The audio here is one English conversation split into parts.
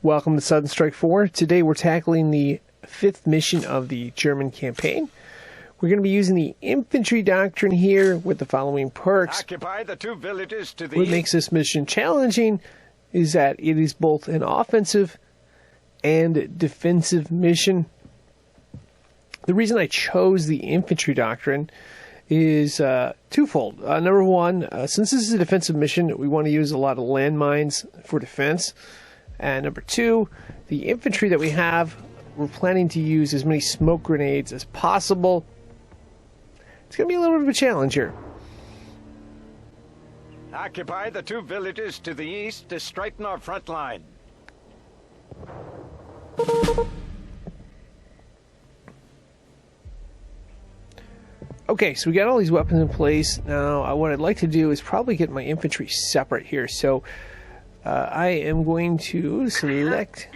Welcome to Sudden Strike 4. Today we're tackling the 5th mission of the German campaign. We're going to be using the infantry doctrine here with the following perks. Occupy the 2 villages to the What makes this mission challenging is that it is both an offensive and defensive mission. The reason I chose the infantry doctrine is twofold. Number one, since this is a defensive mission, we want to use a lot of landmines for defense. And number two, the infantry that we have, we're planning to use as many smoke grenades as possible. It's going to be a little bit of a challenge here. Occupy the 2 villages to the east to straighten our front line. Okay, so we got all these weapons in place. Now, what I'd like to do is probably get my infantry separate here. So, I am going to select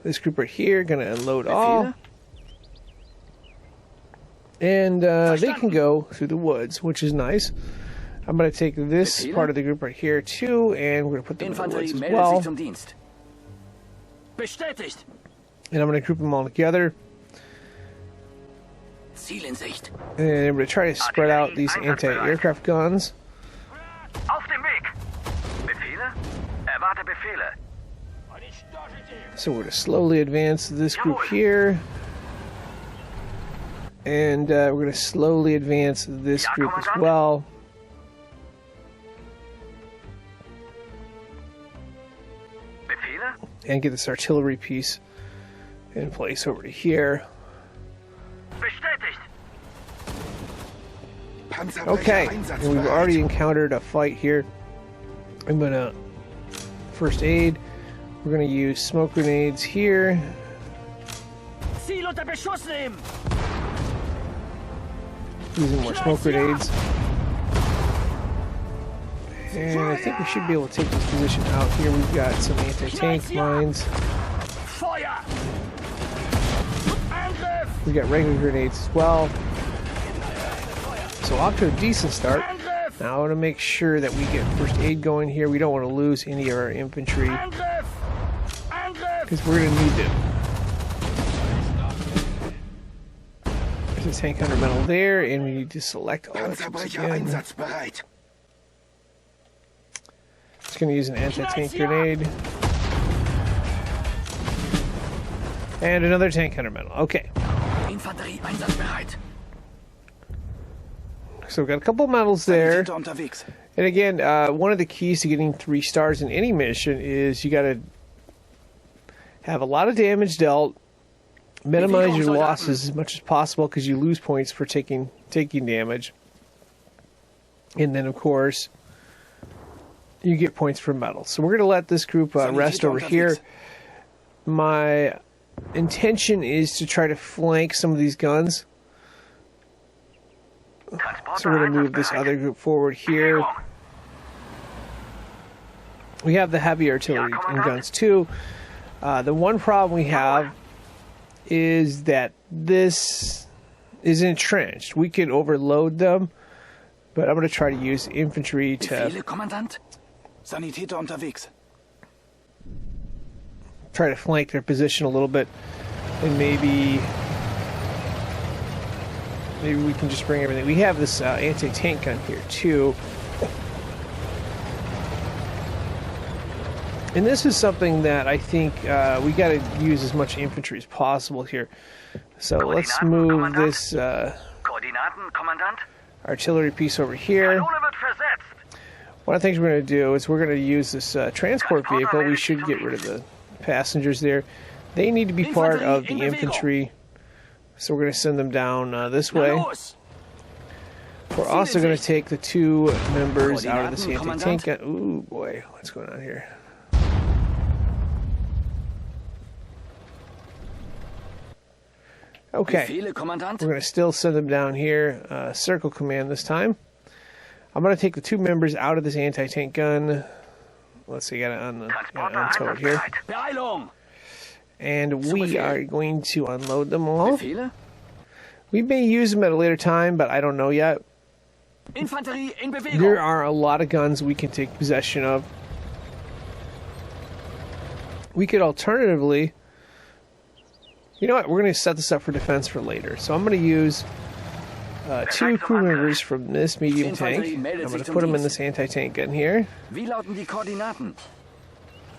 this group right here. Going to unload all. And they can go through the woods, which is nice. I'm going to take this part of the group right here, too, and we're going to put them in the woods as well. And I'm going to group them all together. And I'm going to try to spread out these anti-aircraft guns. So we're going to slowly advance this group here. And we're going to slowly advance this group as well. And get this artillery piece in place over to here. Okay, and we've already encountered a fight here. I'm going to first aid. We're going to use smoke grenades here. Using more smoke grenades. And I think we should be able to take this position out here. We've got some anti-tank mines. We've got regular grenades as well. So off to a decent start. Now I want to make sure that we get first aid going here. We don't want to lose any of our infantry, because we're going to need them. There's a tank fundamental there, and we need to select all of them again. Just going to use an anti-tank grenade. And another tank fundamental. Okay. So we've got a couple medals there. And again, one of the keys to getting 3 stars in any mission is you got to have a lot of damage dealt, minimize your losses as much as possible because you lose points for taking damage. And then, of course, you get points for medals. So we're going to let this group rest over here. My intention is to try to flank some of these guns. So we're going to move this other group forward here. We have the heavy artillery and guns too. The one problem we have is that this is entrenched. We could overload them, but I'm going to try to use infantry to try to flank their position a little bit, and maybe we can just bring everything. We have this anti-tank gun here too. And this is something that I think we got to use as much infantry as possible here. So let's move this artillery piece over here. One of the things we're going to do is we're going to use this transport vehicle. We should get rid of the passengers there. They need to be part of the infantry. So we're going to send them down this way. We're also going to take the 2 members out of this anti-tank gun. Ooh, boy, what's going on here? Okay, we're going to still send them down here. Circle command this time. I'm going to take the 2 members out of this anti-tank gun. Let's see, got it untowed here. And we are going to unload them all. We may use them at a later time, but I don't know yet. There are a lot of guns we can take possession of. We could alternatively... You know what? We're going to set this up for defense for later. So I'm going to use 2 crew members from this medium tank. I'm going to put them in this anti-tank gun here.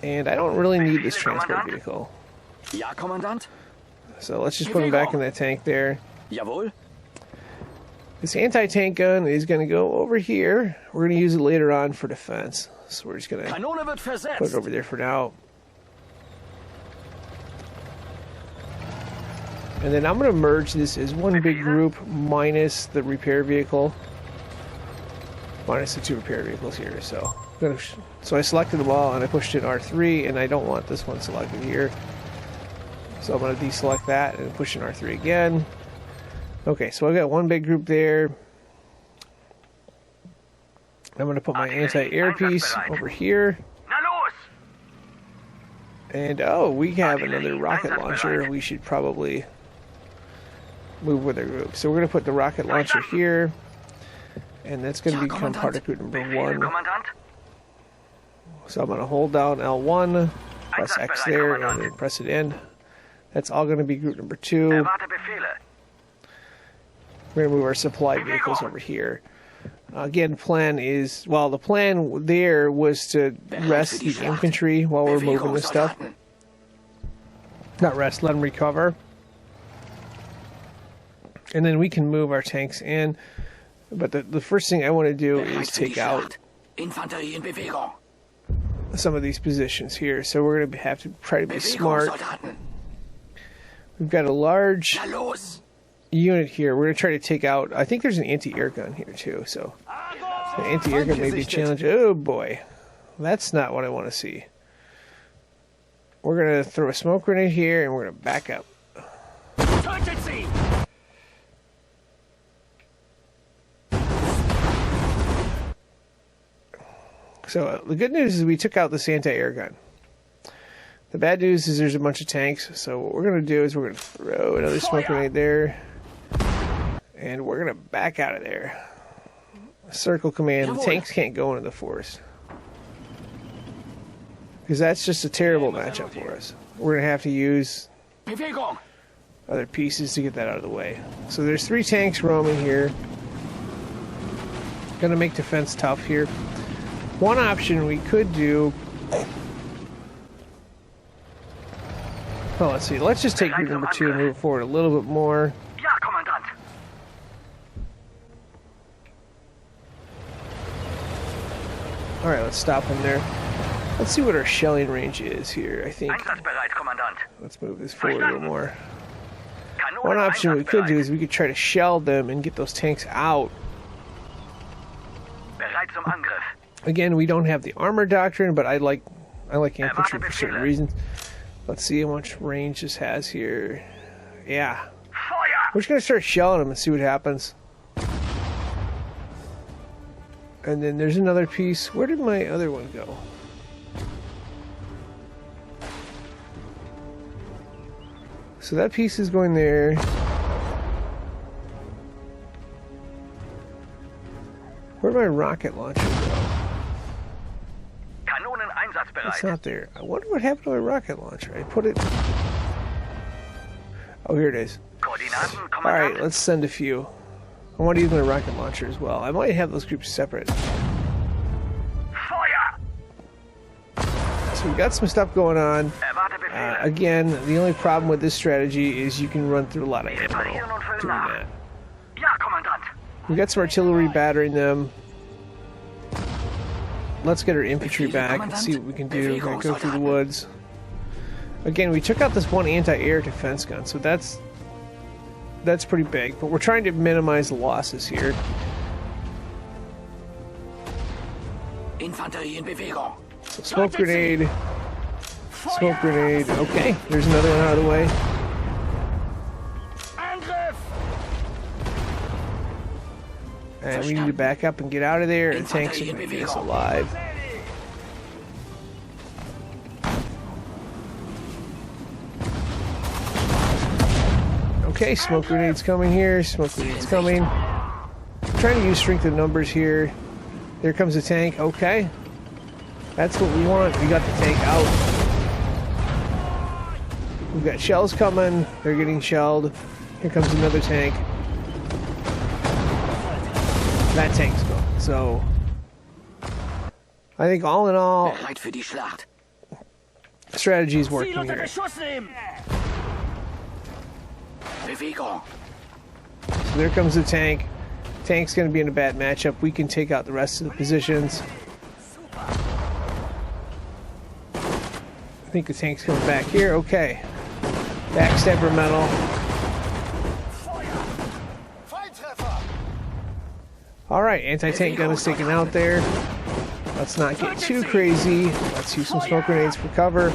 And I don't really need this transport vehicle. So let's just put them back in that tank there. This anti-tank gun is going to go over here. We're going to use it later on for defense. So we're just going to put it over there for now. And then I'm going to merge this as one big group minus the repair vehicle. Minus the 2 repair vehicles here. So I selected them all and I pushed in R3, and I don't want this one selected here. So I'm going to deselect that and push in R3 again. Okay, so I've got one big group there. I'm going to put my anti-air piece over here. And oh, we have another rocket launcher. We should probably move with our group. So we're going to put the rocket launcher here. And that's going to become part of group number 1. So I'm going to hold down L1, press X there, and then press it in. That's all going to be group number 2. We're going to move our supply vehicles over here. Again, the plan there was to rest the infantry while we're moving this stuff. Not rest, let them recover. And then we can move our tanks in. But the first thing I want to do is take out some of these positions here. So we're going to have to try to be smart. We've got a large unit here. We're going to try to take out... I think there's an anti-air gun here too. So the anti-air gun may be a challenge. Oh boy. That's not what I want to see. We're going to throw a smoke grenade here and we're going to back up. So the good news is we took out this anti-air gun. The bad news is there's a bunch of tanks. So what we're going to do is we're going to throw another smoke grenade there. And we're going to back out of there. Circle command. The tanks can't go into the forest. Because that's just a terrible matchup for us. We're going to have to use other pieces to get that out of the way. So there's 3 tanks roaming here. Going to make defense tough here. One option we could do... Well, let's see. Let's just take group number 2 and move forward a little bit more. Alright, let's stop him there. Let's see what our shelling range is here, I think. Let's move this forward a little more. One option we could do is we could try to shell them and get those tanks out. Again, we don't have the armor doctrine, but I like infantry for certain reasons. Let's see how much range this has here. Yeah. We're just going to start shelling them and see what happens. And then there's another piece. Where did my other one go? So that piece is going there. Where'd my rocket launcher go? It's not there. I wonder what happened to my rocket launcher. I put it... Oh, here it is. Alright, let's send a few. I want to use my rocket launcher as well. I might have those groups separate. So we've got some stuff going on. Again, the only problem with this strategy is you can run through a lot of ammo doing that. We've got some artillery battering them. Let's get our infantry back and see what we can do. We're going to go through the woods. Again, we took out this one anti-air defense gun, so that's pretty big. But we're trying to minimize the losses here. So smoke grenade. Smoke grenade. Okay, there's another one out of the way. And we need to back up and get out of there, and tanks are going to get us alive. Okay, smoke grenades coming here, smoke grenades coming. I'm trying to use strength of numbers here. There comes a tank, okay. That's what we want, we got the tank out. We've got shells coming. They're getting shelled. Here comes another tank. That tank's gone. So I think all in all, strategy is working here. So there comes the tank. Tank's going to be in a bad matchup. We can take out the rest of the positions. I think the tank's coming back here. Okay. Backstabber metal. Alright, anti-tank gun is taken out there. Let's not get too crazy. Let's use some smoke grenades for cover.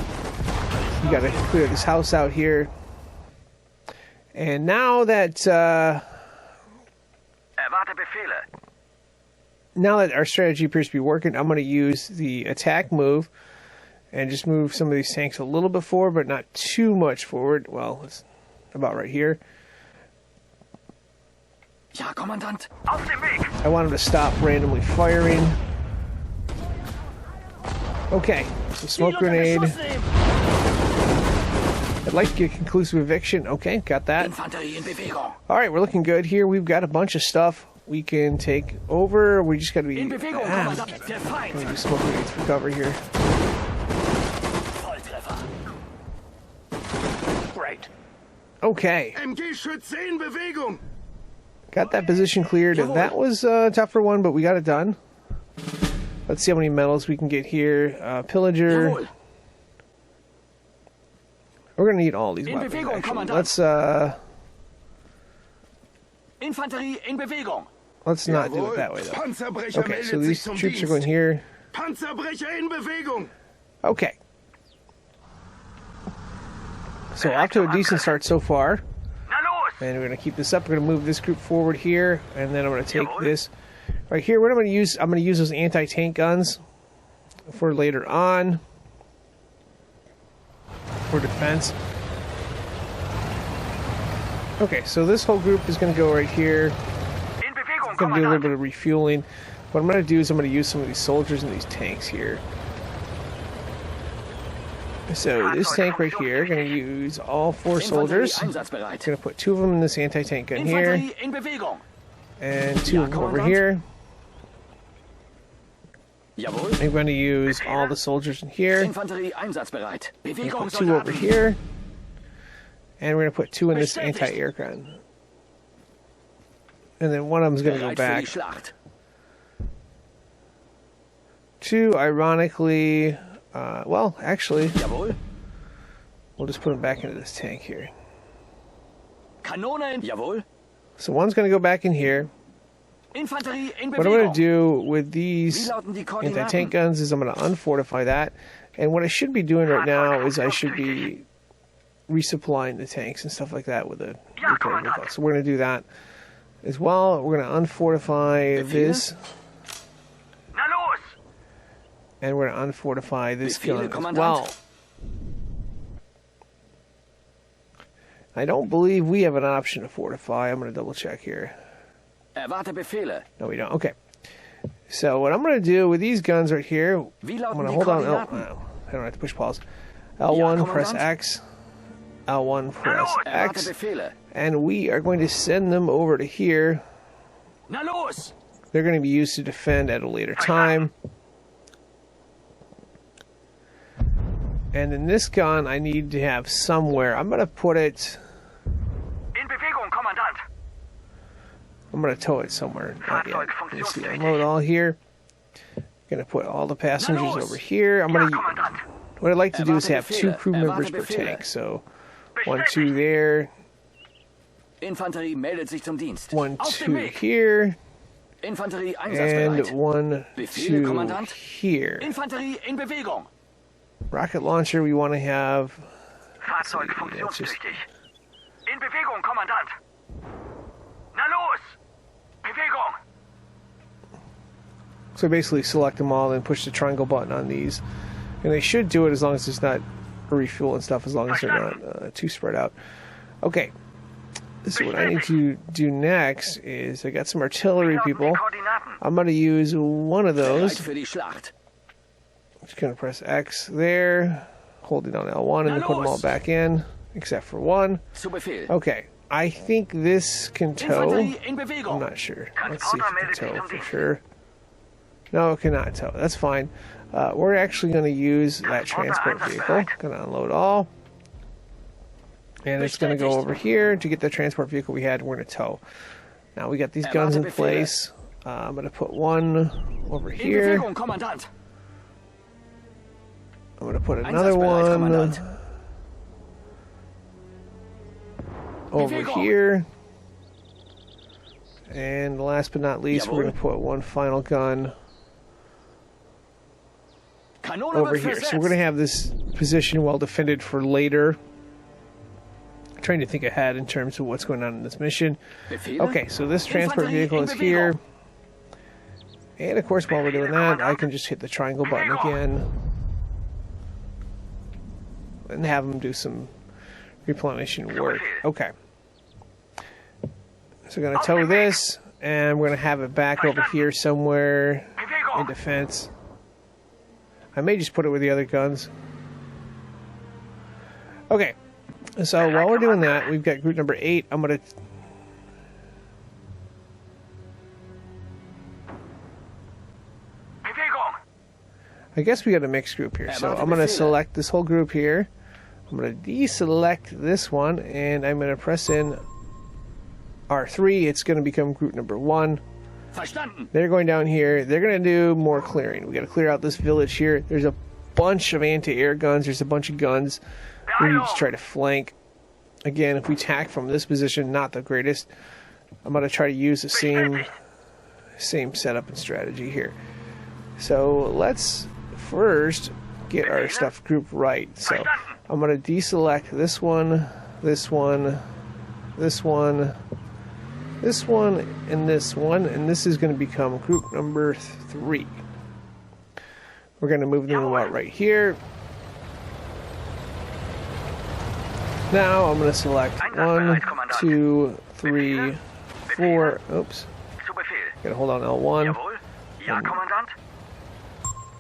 You gotta clear this house out here. And now that our strategy appears to be working, I'm going to use the attack move and just move some of these tanks a little bit forward, but not too much forward. Well, it's about right here. Ja, Kommandant. I want him to stop randomly firing. Okay, so smoke grenade. I'd like to get conclusive eviction. Okay, got that. Alright, we're looking good here. We've got a bunch of stuff we can take over. We just got to be... do smoke grenades for cover here. Great. Okay. Got that position cleared. That was a tougher one, but we got it done. Let's see how many medals we can get here. Pillager. We're going to need all these weapons, actually. Let's not do it that way, though. Okay, so these troops are going here. Okay. So off to a decent start so far. And we're going to keep this up. We're going to move this group forward here, and then I'm going to take this right here. What I'm going to use those anti-tank guns for later on for defense. Okay, so this whole group is going to go right here. I'm going to do a little bit of refueling. What I'm going to do is I'm going to use some of these soldiers and these tanks here. So this tank right here, going to use all 4 soldiers. Going to put 2 of them in this anti-tank gun here, and 2 of them over here. I'm going to use all the soldiers in here. Put 2 over here, and we're going to put 2 in this anti-air gun. And then one of them is going to go back to, ironically. Well, actually, we'll just put them back into this tank here. So one's going to go back in here. What I'm going to do with these anti-tank guns is I'm going to unfortify that. And what I should be doing right now is I should be resupplying the tanks and stuff like that with a repair vehicle. So we're going to do that as well. We're going to unfortify this. And we're going to unfortify this gun as well. I don't believe we have an option to fortify. I'm going to double check here. No, we don't. Okay. So what I'm going to do with these guns right here, I'm going to hold on. Oh, no, I don't have to push pause. L1, press X. L1, press X. And we are going to send them over to here. They're going to be used to defend at a later time. And then this gun I need to have somewhere. I'm going to put it... I'm going to tow it somewhere. Not yet. Let's see. Unload all here. Going to put all the passengers over here. I'm going to... What I'd like to do is have 2 crew members per tank. So 1, 2 there. 1, 2 here. And 1, 2 here. Rocket launcher we want to have. Fahrzeug funktionstüchtig. In Bewegung, Kommandant. Na los! Bewegung! So basically select them all and push the triangle button on these. And they should do it as long as it's not refuel and stuff, as long as they're not too spread out. Okay. So what I need to do next is I got some artillery people. I'm going to use one of those. Just going to press X there, holding on L1, and then put them all back in. except for one. Zu Befehl. Okay, I think this can tow. Infanterie in Bewegung. I'm not sure. Let's see if it can tow for sure. No, it cannot tow. That's fine. We're actually going to use that transport vehicle. Going to unload all. And it's going to go over here to get the transport vehicle we had. We're going to tow. Now we got these guns in place. I'm going to put one over here. In Bewegung, Kommandant. I'm going to put another one over here. And last but not least, we're going to put one final gun over here. So we're going to have this position well defended for later. I'm trying to think ahead in terms of what's going on in this mission. Okay, so this transport vehicle is here. And of course, while we're doing that, I can just hit the triangle button again and have them do some replenishing work. Okay. So we're going to tow this, and we're going to have it back over here somewhere in defense. I may just put it with the other guns. Okay. So while we're doing that, we've got group number 8. I'm going to... I guess we got a mixed group here. So I'm going to select this whole group here. I'm going to deselect this one, and I'm going to press in R3. It's going to become group number 1. They're going down here. They're going to do more clearing. We got to clear out this village here. There's a bunch of anti-air guns. There's a bunch of guns. We need to try to flank. Again, if we attack from this position, not the greatest. I'm going to try to use the same setup and strategy here. So let's first get our stuff grouped right. So I'm going to deselect this one, this one, this one, this one, and this one, and this is going to become group number 3. We're going to move them about right here. Now I'm going to select 1, 2, 3, 4. Oops. Gotta hold on L1.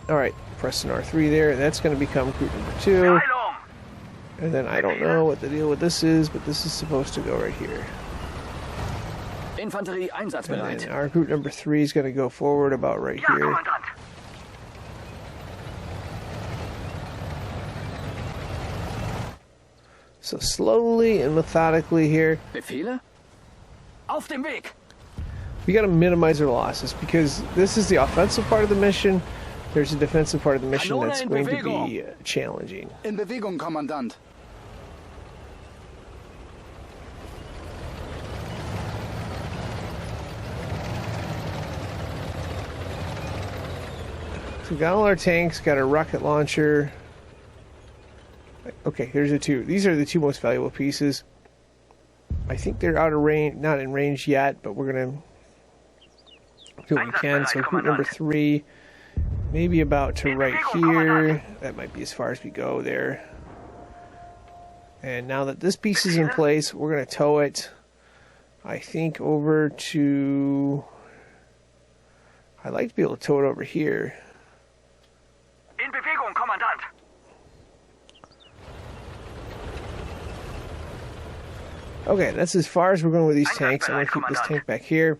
Alright, pressing R3 there. That's going to become group number 2. And then I don't know what the deal with this is, but this is supposed to go right here. Infanterie einsatzbereit. And then our group number 3 is going to go forward about right here. So slowly and methodically here. Befehle? Auf dem Weg. We got to minimize our losses because this is the offensive part of the mission. There's a defensive part of the mission that's going to be challenging. In Bewegung, Kommandant. So we got all our tanks, got a rocket launcher. Okay, here's the 2. These are the 2 most valuable pieces. I think they're out of range, not in range yet, but we're going to do what we can. So group number 3, maybe about to right here. That might be as far as we go there. And now that this piece is in place, we're going to tow it, I think, over to... I'd like to be able to tow it over here. In Bewegung, Kommandant. Okay, that's as far as we're going with these tanks. I'm going to keep this tank back here.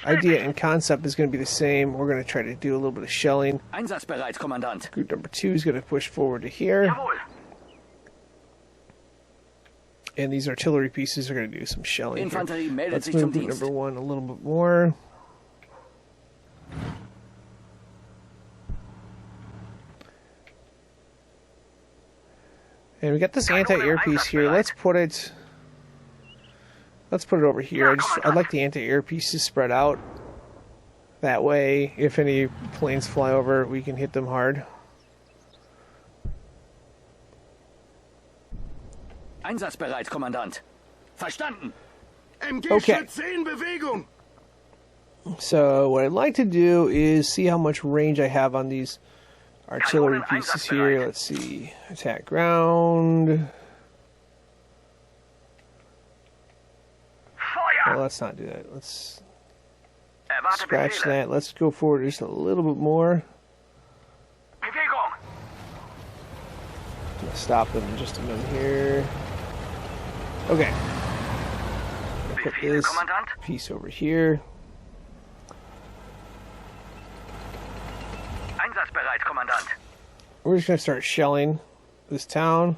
Idea and concept is going to be the same. We're going to try to do a little bit of shelling. Einsatzbereit, Kommandant. Group number 2 is going to push forward to here. And these artillery pieces are going to do some shelling. Infanterie meldet Let's sich move zum group Dienst. number 1 a little bit more. And we got this anti-air piece here. Let's put it over here. I'd like the anti-air pieces spread out. That way, if any planes fly over, we can hit them hard. Einsatzbereit, Kommandant. Verstanden. Okay. So what I'd like to do is see how much range I have on these artillery pieces here. Let's see. Attack ground. Well, let's not do that. Let's scratch that. Let's go forward just a little bit more. Stop them in just a minute here. Okay. Put this piece over here. Einsatzbereit, Kommandant. We're just going to start shelling this town,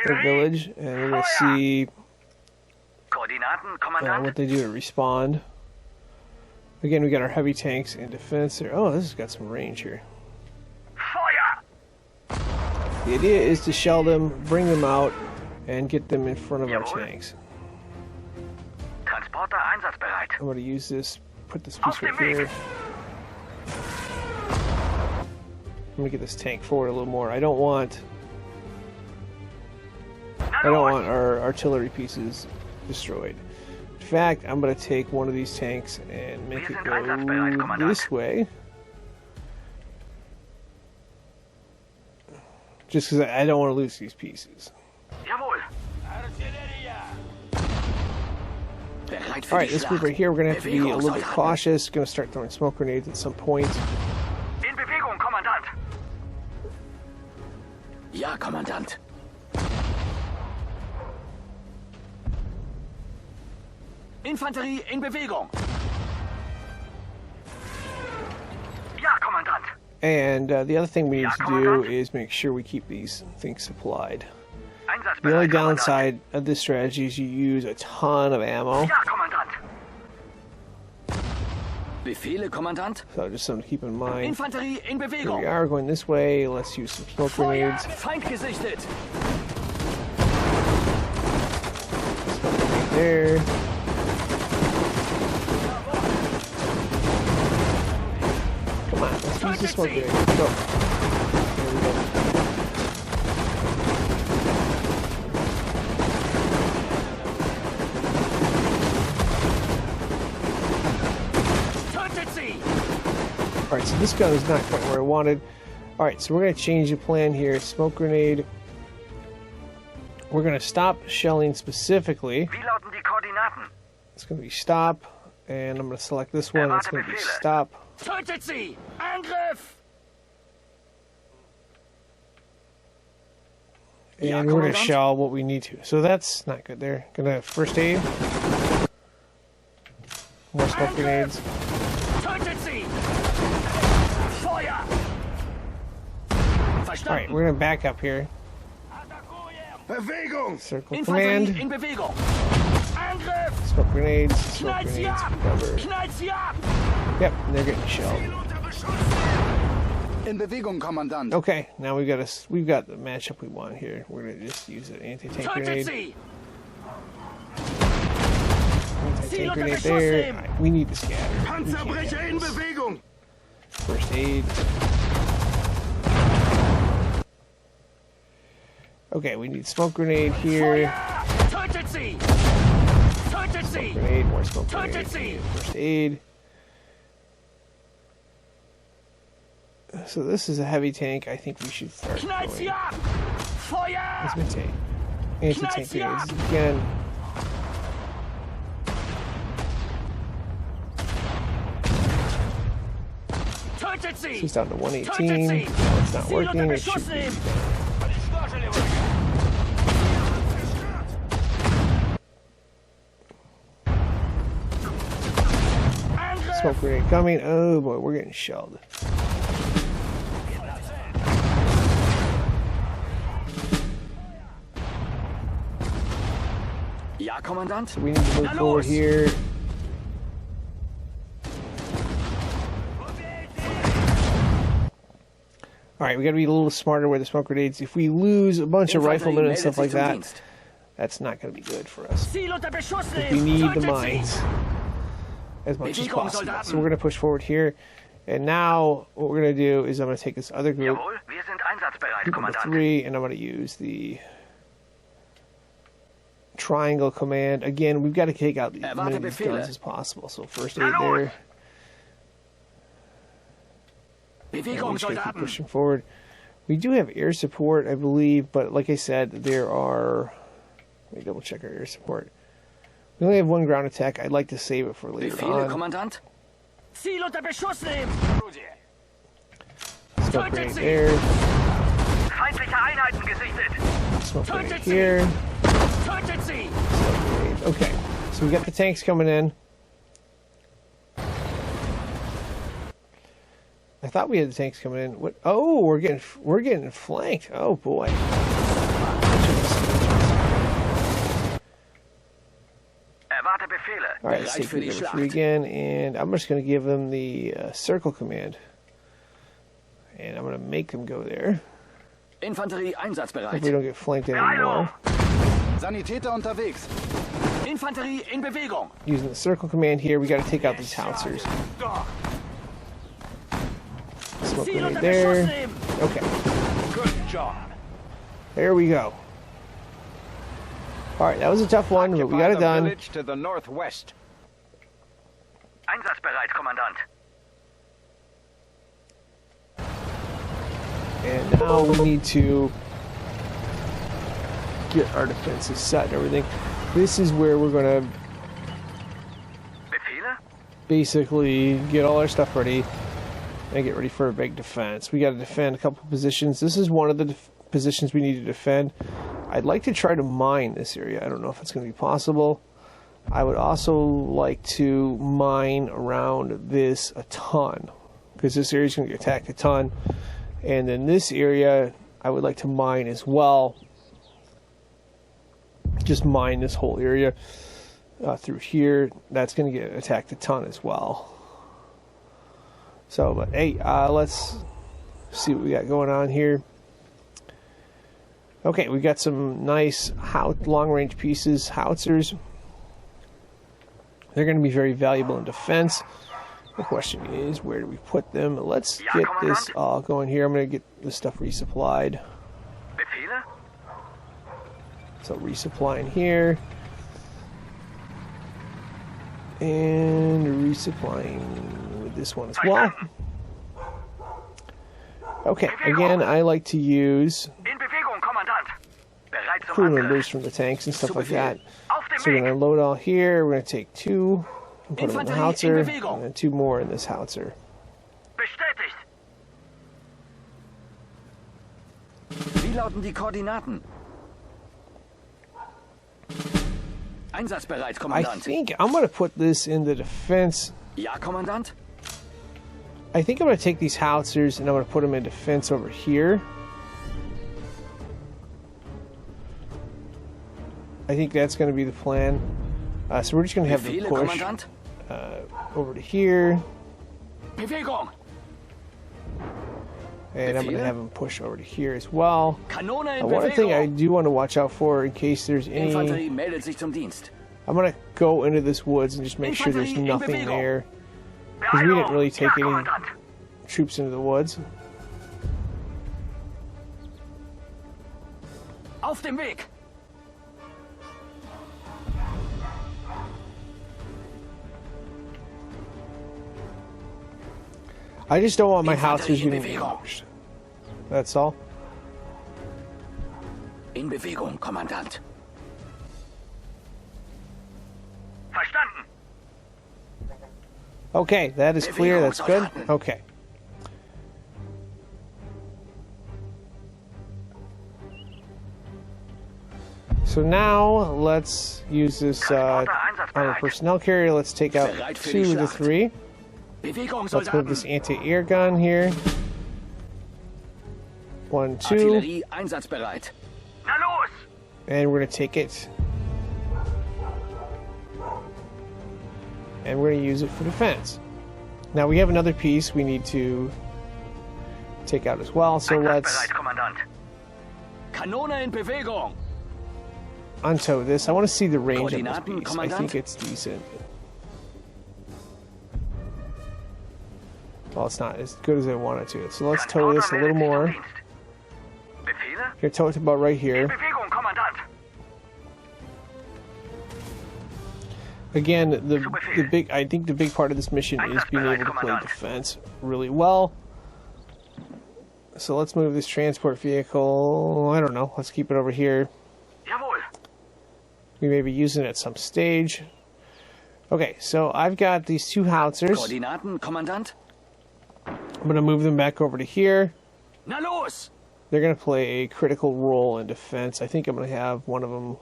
the village, and we're going to see Koordinaten, Kommandant. what they do to respond. Again, we got our heavy tanks and defense there. Oh, this has got some range here. Feuer! The idea is to shell them, bring them out, and get them in front of our tanks. Transporter einsatzbereit. I'm going to use this, put this piece right here. I'm going to get this tank forward a little more. I don't want our artillery pieces destroyed. In fact, I'm going to take one of these tanks and make it go this way. Just because I don't want to lose these pieces. Jawohl. Alright, this group right here, we're going to have to be a little bit cautious. Going to start throwing smoke grenades at some point. In Bewegung, Kommandant. Ja, Kommandant. Infanterie in Bewegung. Ja, Kommandant. And the other thing we need to do is make sure we keep these things supplied. The only downside of this strategy is you use a ton of ammo. Ja, Kommandant. Befehle, Kommandant. So just something to keep in mind. Infanterie in Here Bewegung. we are going this way. Let's use some smoke Feuer! grenades. Feind gesichtet. There. Come on, let's use the smoke grenade. Go. There we go. Alright, so this gun is not quite where I wanted. Alright, so we're going to change the plan here. Smoke grenade. We're going to stop shelling specifically. Wie lauten die Koordinaten? It's going to be stop. And I'm going to select this one. It's going to be stop. Tötet sie! Angriff! And we're going to shell what we need to. So that's not good there. Going to first aid. More smoke grenades. Tötet sie! Feuer! Alright, we're going to back up here. Bewegung! Circle Infanterie command. in Bewegung. Angriff! Smoke grenades. Smoke Knallt sie grenades. ab! Cover. Knallt sie ab! Yep, they're getting shelled. In Bewegung, Kommandant. Okay, now we've got the matchup we want here. We're gonna just use an anti-tank Tötet grenade. sie! Anti-tank grenade there. Right, we need to scatter. Panzerbrecher in Bewegung! First aid. Okay, we need smoke grenade here. Tötet sie! Tötet sie! Grenade, more smoke Tötet grenade. sie! First aid. So this is a heavy tank. I think we should start Knallt sie going. ab! Feuer! Let's make tank. Anti-tank Knallt sie ab! grenades again. Tötet sie! This is down to Tötet 118. sie! No, it's not Ziel unter working. It Beschuss should be. nehmen! Angriff! Smoke grenade coming. Oh boy, we're getting shelled. Ja, Kommandant. So we need to move Na forward los! here. Alright, we gotta be a little smarter with the smoke grenades. If we lose a bunch of riflemen and stuff like that, that's not gonna be good for us. Ziel unter Beschuss We nehmen! need the Tötet sie! mines as much as Bewegung, possible. Soldaten. So we're gonna push forward here. And now what we're gonna do is I'm gonna take this other group, Jawohl, wir sind einsatzbereit, group number Kommandant. 3, and I'm gonna use the triangle command. Again, we've got to take out as many of these Befehle. guns as possible. So first aid there. And we Bewegung, just gotta keep Soldaten. pushing forward. We do have air support, I believe, but like I said, there are. Let me double check our air support. We only have one ground attack. I'd like to save it for later Befehle, on. Kommandant. Ziel unter Beschuss nehmen! Smoke grenade there. one up right here. Okay, so we got the tanks coming in. I thought we had the tanks coming in. What? Oh, we're getting flanked. Oh boy. All right, let's take number 3 again, and I'm just going to give them the circle command, and I'm going to make them go there. Infanterie einsatzbereit. If we don't get flanked anymore. Sanitäter unterwegs. Infanterie in Bewegung. Using the circle command here, we got to take out these howitzers. Smoke grenade there. Okay. Good job. There we go. All right, that was a tough one, but we got it done. Village to the northwest. Einsatzbereit, Kommandant. And now we need to get our defenses set and everything. This is where we're going to Befehle? basically get all our stuff ready and get ready for a big defense. We got to defend a couple positions. This is one of the positions we need to defend. I'd like to try to mine this area. I don't know if it's going to be possible. I would also like to mine around this a ton, because this area is going to get attacked a ton. And then this area, I would like to mine as well. Just mine this whole area through here. That's going to get attacked a ton as well. So, but hey, let's see what we got going on here. Okay, we got some nice long-range pieces, howitzers. They're going to be very valuable in defense. The question is, where do we put them? Let's get this all going here. I'm going to get this stuff resupplied. Befehle? So resupplying here. And resupplying with this one as well. Okay, again, I like to use In Bewegung, Kommandant. Bereit zum crew Angriff. members from the tanks and stuff like that. So we're going to load all here. We're going to take 2 and put them in the howitzer, and then 2 more in this howitzer. Bestätigt. Wie lauten die Koordinaten? Einsatzbereit, I Kommandant. think I'm going to put this in the defense. Ja, Kommandant. I think I'm going to take these howitzers and I'm going to put them in defense over here. I think that's going to be the plan. So we're just going to have them Befehle, push Kommandant. over to here. Bewegung. And I'm going to Befehle? have them push over to here as well. Kanone in One thing I Bewegung. do want to watch out for in case there's any... Infanterie meldet sich zum Dienst. I'm going to go into this woods and just make sure there's Infanterie in nothing Bewegung. there. Because we didn't really take Ja, any Kommandant. troops into the woods. Auf dem Weg. I just don't want my Infanterie howitzers in getting Bewegung. ambushed. That's all. In Bewegung, Kommandant. Verstanden. Okay, that is clear. That's good. Okay. So now let's use this armored personnel carrier. Let's take out 2 of the 3. Bewegung, Let's move this Soldaten. anti-air gun here. 1, 2, Artillerie einsatzbereit. Na los! and we're going to take it. And we're going to use it for defense. Now we have another piece we need to take out as well. So let's Einsatzbereit, Kommandant. Kanone in Bewegung. untow this. I want to see the range of this Koordinaten, piece. I Kommandant. think it's decent. Well, it's not as good as I want it to. So let's tow this a little more. Befehle? Here, tow it about right here. Bewegung, Kommandant. Again, I think the big part of this mission is being able to play defense really well. So let's move this transport vehicle. I don't know. Let's keep it over here. Jawohl. We may be using it at some stage. Okay, so I've got these 2 howitzers. Koordinaten, Kommandant. I'm going to move them back over to here. Na los! they're going to play a critical role in defense. I think I'm going to have one of them.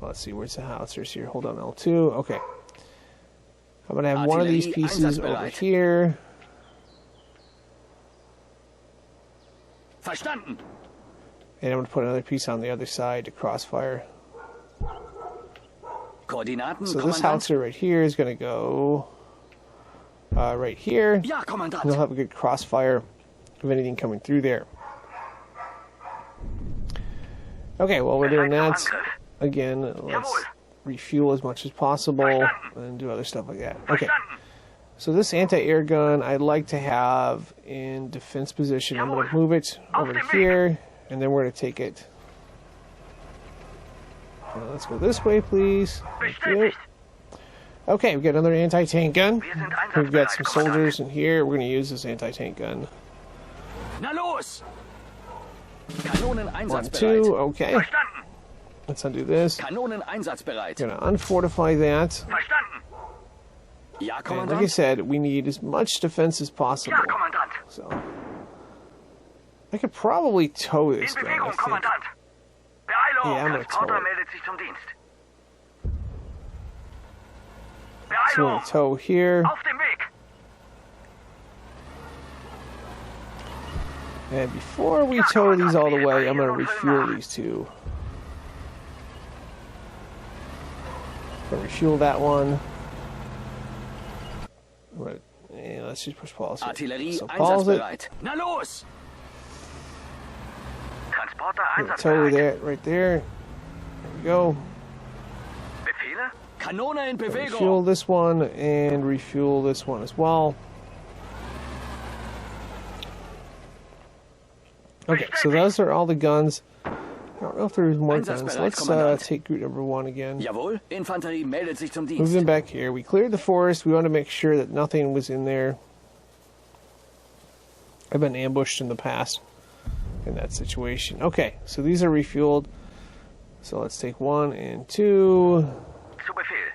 Let's see, where's the howitzers here? Hold on, L2. Okay. I'm going to have one of these pieces over here. Verstanden. And I'm going to put another piece on the other side to crossfire. Koordinaten, So this howitzer right here is going to go right here. Ja, Kommandant. We'll have a good crossfire of anything coming through there. Okay, while we're doing that, again, let's refuel as much as possible and do other stuff like that. Okay, so this anti-air gun I'd like to have in defense position. I'm going to move it over to here, and then we're going to take it. Let's go this way, please. Thank you. Okay, we've got another anti-tank gun. We've got some soldiers in here. We're going to use this anti-tank gun. Na los! Kanonen 1, 2, okay. Let's undo this. Kanonen einsatzbereit. We're going to unfortify that. Verstanden. Ja, And Kommandant. like I said, we need as much defense as possible. Ja, Kommandant. So I could probably tow In this gun, I Bewegung, think. Kommandant. Beeilung, Ja, maar Transporter toll. meldet sich zum Dienst. So we're Beeilung, going to tow here. auf dem Weg. And before we tow these all the way, I'm going to refuel these two. Going to refuel that one. Let's just push pause. Artillerie So pause it. einsatzbereit. Na los! Transporter Tow einsatzbereit. that right there. There we go. Befehle? Kanone in Refuel Bewegung. this one and refuel this one as well. Okay, so those are all the guns. I don't know if there's more guns. Let's take group number 1 again. Jawohl, Infanterie meldet sich zum Move Dienst. them back here. We cleared the forest. We want to make sure that nothing was in there. I've been ambushed in the past in that situation. Okay, so these are refueled. So let's take 1 and 2. Zu Befehl.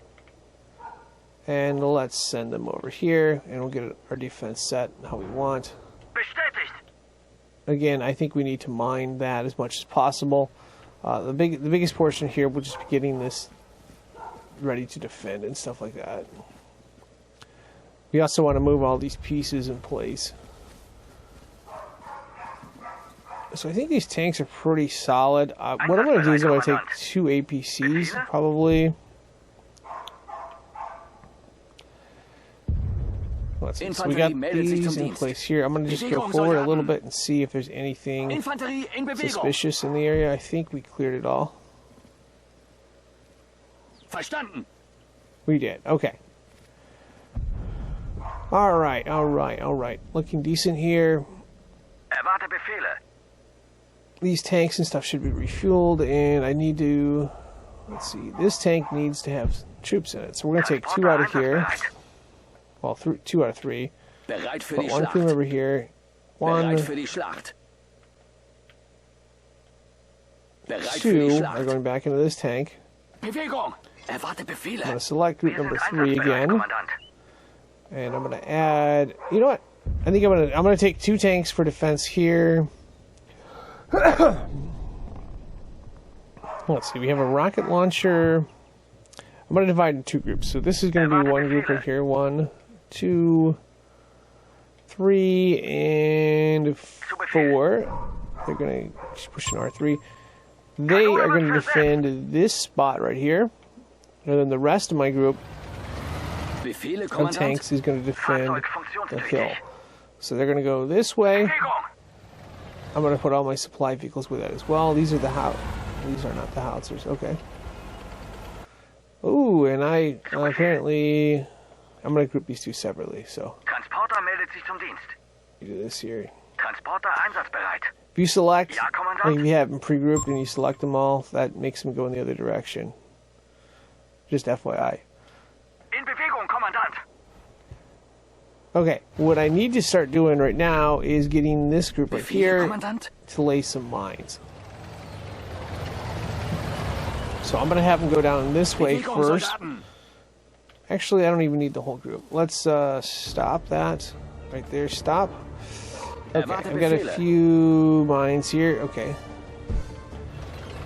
And let's send them over here. And we'll get our defense set how we want. Bestätigt. Again, I think we need to mine that as much as possible. The biggest portion here will just be getting this ready to defend and stuff like that. We also want to move all these pieces in place. So I think these tanks are pretty solid. What I'm going to do is I'm going to take 2 APCs, probably. Let's see. So we got these in place here. I'm going to just go forward a little bit and see if there's anything Infanterie in Bewegung. suspicious in the area. I think we cleared it all. Verstanden. We did. Okay. All right. Looking decent here. Erwarte Befehle. These tanks and stuff should be refueled, and I need to... Let's see. This tank needs to have troops in it. So we're going to take 2 out of here. Well, 2 out of 3. Bereit für Put die 1 crew Schlacht. over here. 1, Bereit für die Schlacht. Bereit für 2 die are Schlacht. going back into this tank. Bewegung. Erwarte I'm going Befehle. to select group Wir number sind 3 einsatzbereit, again. Kommandant. And I'm going to add... You know what? I think I'm going to take 2 tanks for defense here. Let's see. We have a rocket launcher. I'm going to divide into 2 groups. So this is going to be 1 group right here. 1, 2, 3, and 4. They're going to push an R3. They are going to defend this spot right here. And then the rest of my group Befehle, of Kommandant. tanks is going to defend Fahrzeug the hill. funktionstüchtig. So they're going to go this way. Bewegung. I'm going to put all my supply vehicles with that as well. These are the These are not the howitzers. Okay. Ooh, and I apparently... I'm going to group these 2 separately, so... Transporter meldet sich zum Dienst. You do this here. Transporter einsatzbereit. If you select... Ja, Kommandant. Like if you have them pre-grouped and you select them all, that makes them go in the other direction. Just FYI. In Bewegung, Kommandant. Okay, what I need to start doing right now is getting this group right Befehle, here Kommandant. to lay some mines. So I'm going to have them go down this way Bewegung, first. Soldaten. Actually, I don't even need the whole group. Let's stop that right there. Stop. Okay, I've got a few mines here. Okay.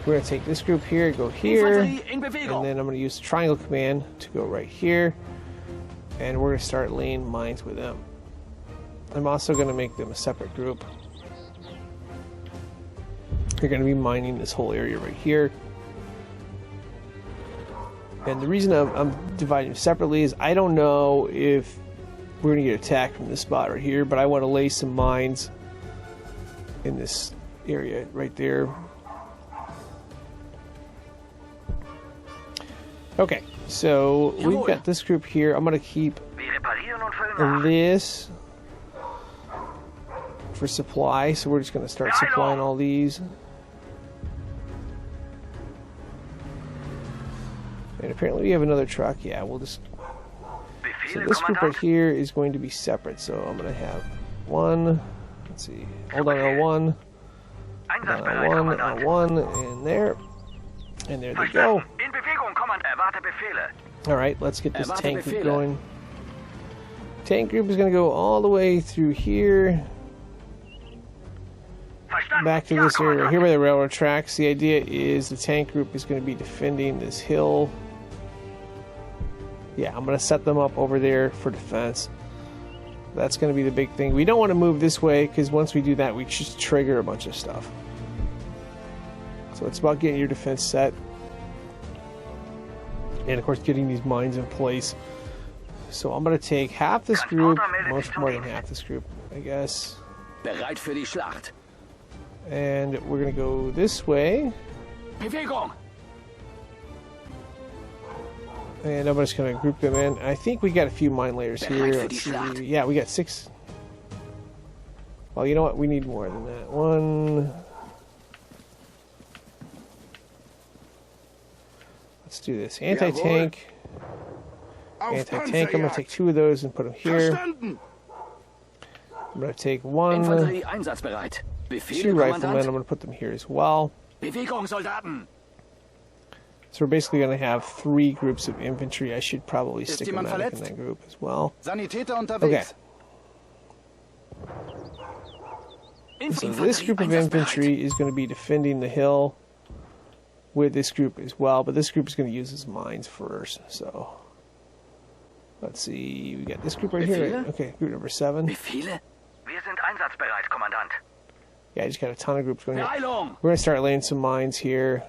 We're going to take this group here, go here, and then I'm going to use the triangle command to go right here, and we're going to start laying mines with them. I'm also going to make them a separate group. They're going to be mining this whole area right here. And the reason I'm dividing them separately is I don't know if we're going to get attacked from this spot right here, but I want to lay some mines in this area right there. Okay, so we've got this group here. I'm going to keep this for supply, so we're just going to start supplying all these. And apparently we have another truck. Yeah, we'll just... So this group right here is going to be separate, so I'm going to have one... Let's see. Hold on, L1. L1, L1, and there. And there they go. Alright, let's get this tank group going. Tank group is going to go all the way through here. Back to this area right here by the railroad tracks. The idea is the tank group is going to be defending this hill. Yeah, I'm going to set them up over there for defense. That's going to be the big thing. We don't want to move this way because once we do that, we just trigger a bunch of stuff. So it's about getting your defense set. And of course getting these mines in place. So I'm going to take half this group, more than half this group, I guess. Bereit für die Schlacht. And we're going to go this way. Bewegung. And I'm just going to group them in. I think we got a few mine layers here. Let's see. Yeah, we got 6. Well, you know what? We need more than that. 1. Let's do this. Anti-tank. Anti-tank. I'm going to take 2 of those and put them here. I'm going to take 1. 2 riflemen. I'm going to put them here as well. So we're basically going to have 3 groups of infantry. I should probably stick a medic in that group as well. Okay. So this group of infantry is going to be defending the hill with this group as well, but this group is going to use his mines first. So let's see. We got this group right here. Right? Okay, group number 7. Wir sind einsatzbereit, Kommandant. Yeah, I just got a ton of groups going here. We're going to start laying some mines here.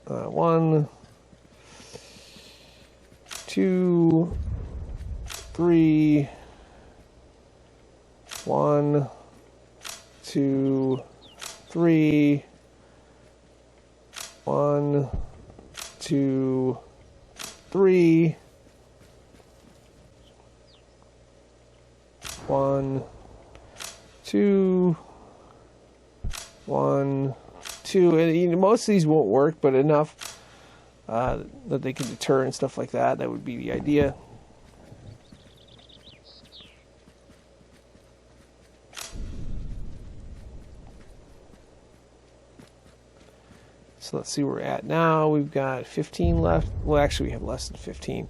1, 2, 3. 1, 2, 3. 1, 2, 3. 1, 2. 1, 2. And you know, most of these won't work, but enough that they can deter and stuff like that. That would be the idea. So let's see where we're at now. We've got 15 left. Well, actually, we have less than 15.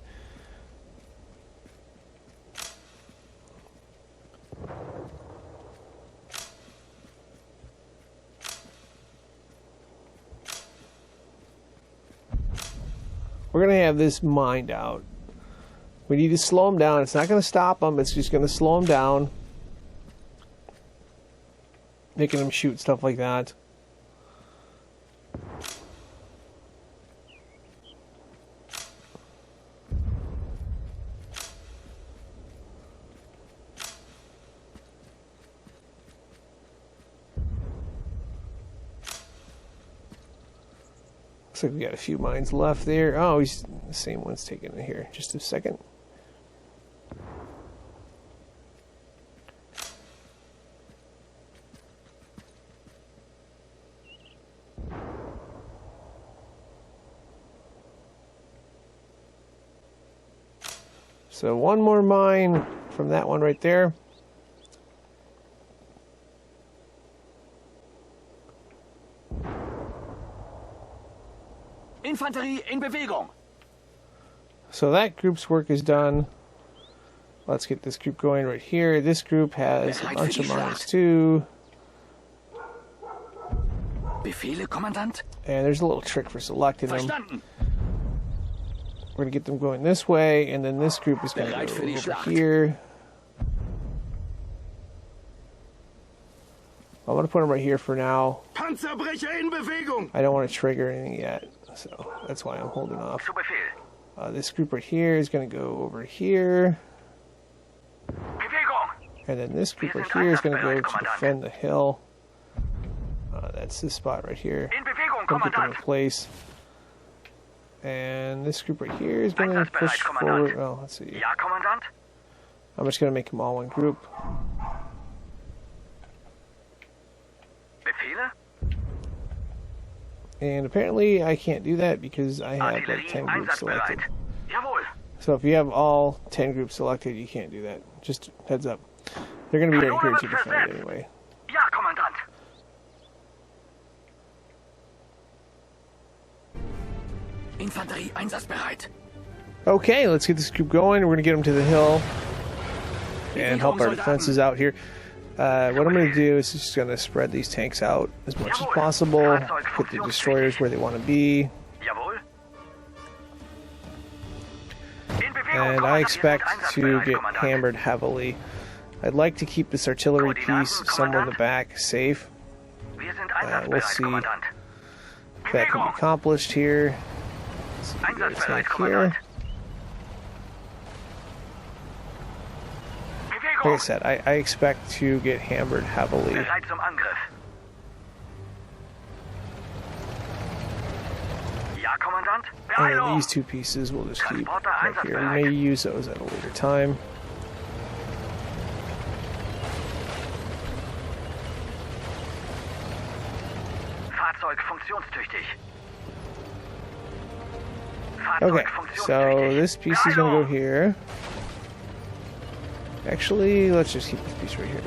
We're going to have this mined out. We need to slow them down. It's not going to stop them. It's just going to slow them down. Making them shoot, stuff like that. Looks like we got a few mines left there. Oh, he's the same one's taking it here. Just a second. So one more mine from that one right there. Infanterie in Bewegung. So that group's work is done. Let's get this group going right here. This group has a bunch of mines too. Befehle, Kommandant? And there's a little trick for selecting them. Verstanden. We're going to get them going this way, and then this group is going to go over here. I'm going to put them right here for now. Panzerbrecher in Bewegung. I don't want to trigger anything yet, so that's why I'm holding off. This group right here is going to go over here. And then this group right here is going to go to defend the hill. That's this spot right here. Going to get them in place. And this group right here is going to push forward. Oh, let's see. I'm just going to make them all one group. And apparently I can't do that because I have like 10 groups selected. So if you have all 10 groups selected, you can't do that. Just heads up. They're going to be right here to defend anyway. Ja, Kommandant. Infanterie einsatzbereit. Okay, let's get this group going. We're going to get them to the hill and help our defenses out here. What I'm going to do is just going to spread these tanks out as much as possible. Put the destroyers where they want to be. And I expect to get hammered heavily. I'd like to keep this artillery piece somewhere in the back safe. We'll see if that can be accomplished here. Let's see if we got a tank here. Like I said, I expect to get hammered heavily. And these two pieces we'll just keep right here. We may use those at a later time. Okay, so this piece is going to go here. Actually, let's just keep this piece right here.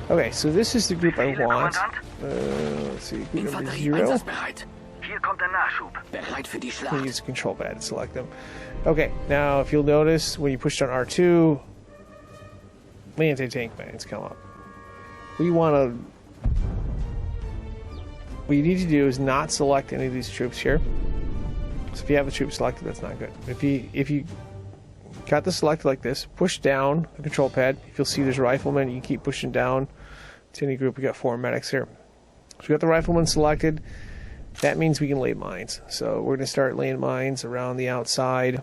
Okay, so this is the group I want. Let's see, group number 0. We'll use the control pad to select them. Okay, now if you'll notice, when you push down R2, the anti-tank mines come up. What you need to do is not select any of these troops here. So if you have a troop selected, that's not good. If you got this selected like this, push down the control pad. If you'll see there's riflemen, you can keep pushing down to any group. We got 4 medics here. So we got the riflemen selected. That means we can lay mines. So we're going to start laying mines around the outside.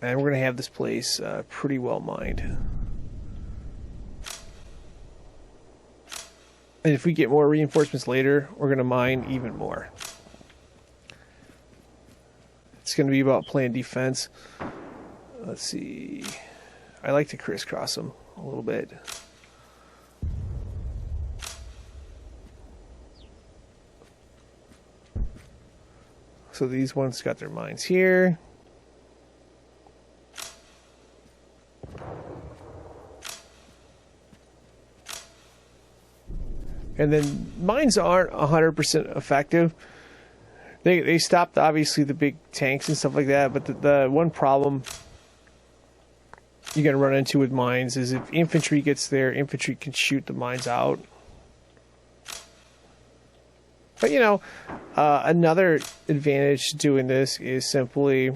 And we're going to have this place pretty well mined. And if we get more reinforcements later, we're going to mine even more. It's going to be about playing defense. Let's see. I like to crisscross them a little bit. So these ones got their mines here. And then mines aren't 100% effective. They stopped, obviously, the big tanks and stuff like that. But the one problem you're going to run into with mines is if infantry gets there, infantry can shoot the mines out. But, you know, another advantage to doing this is simply...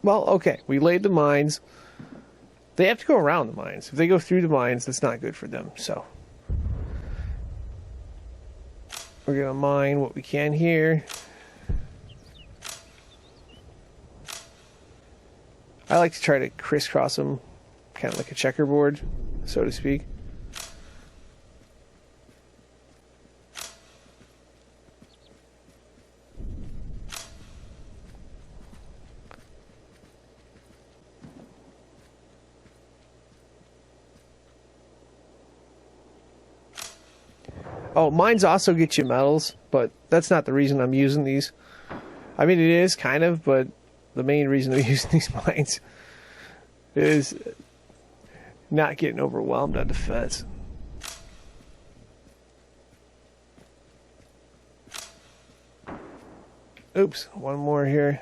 Well, okay, we laid the mines. They have to go around the mines. If they go through the mines, that's not good for them. So we're going to mine what we can here. I like to try to crisscross them, kind of like a checkerboard, so to speak. Oh, mines also get you medals, but that's not the reason I'm using these. I mean, it is kind of, but the main reason I'm using these mines is not getting overwhelmed on defense. Oops, one more here.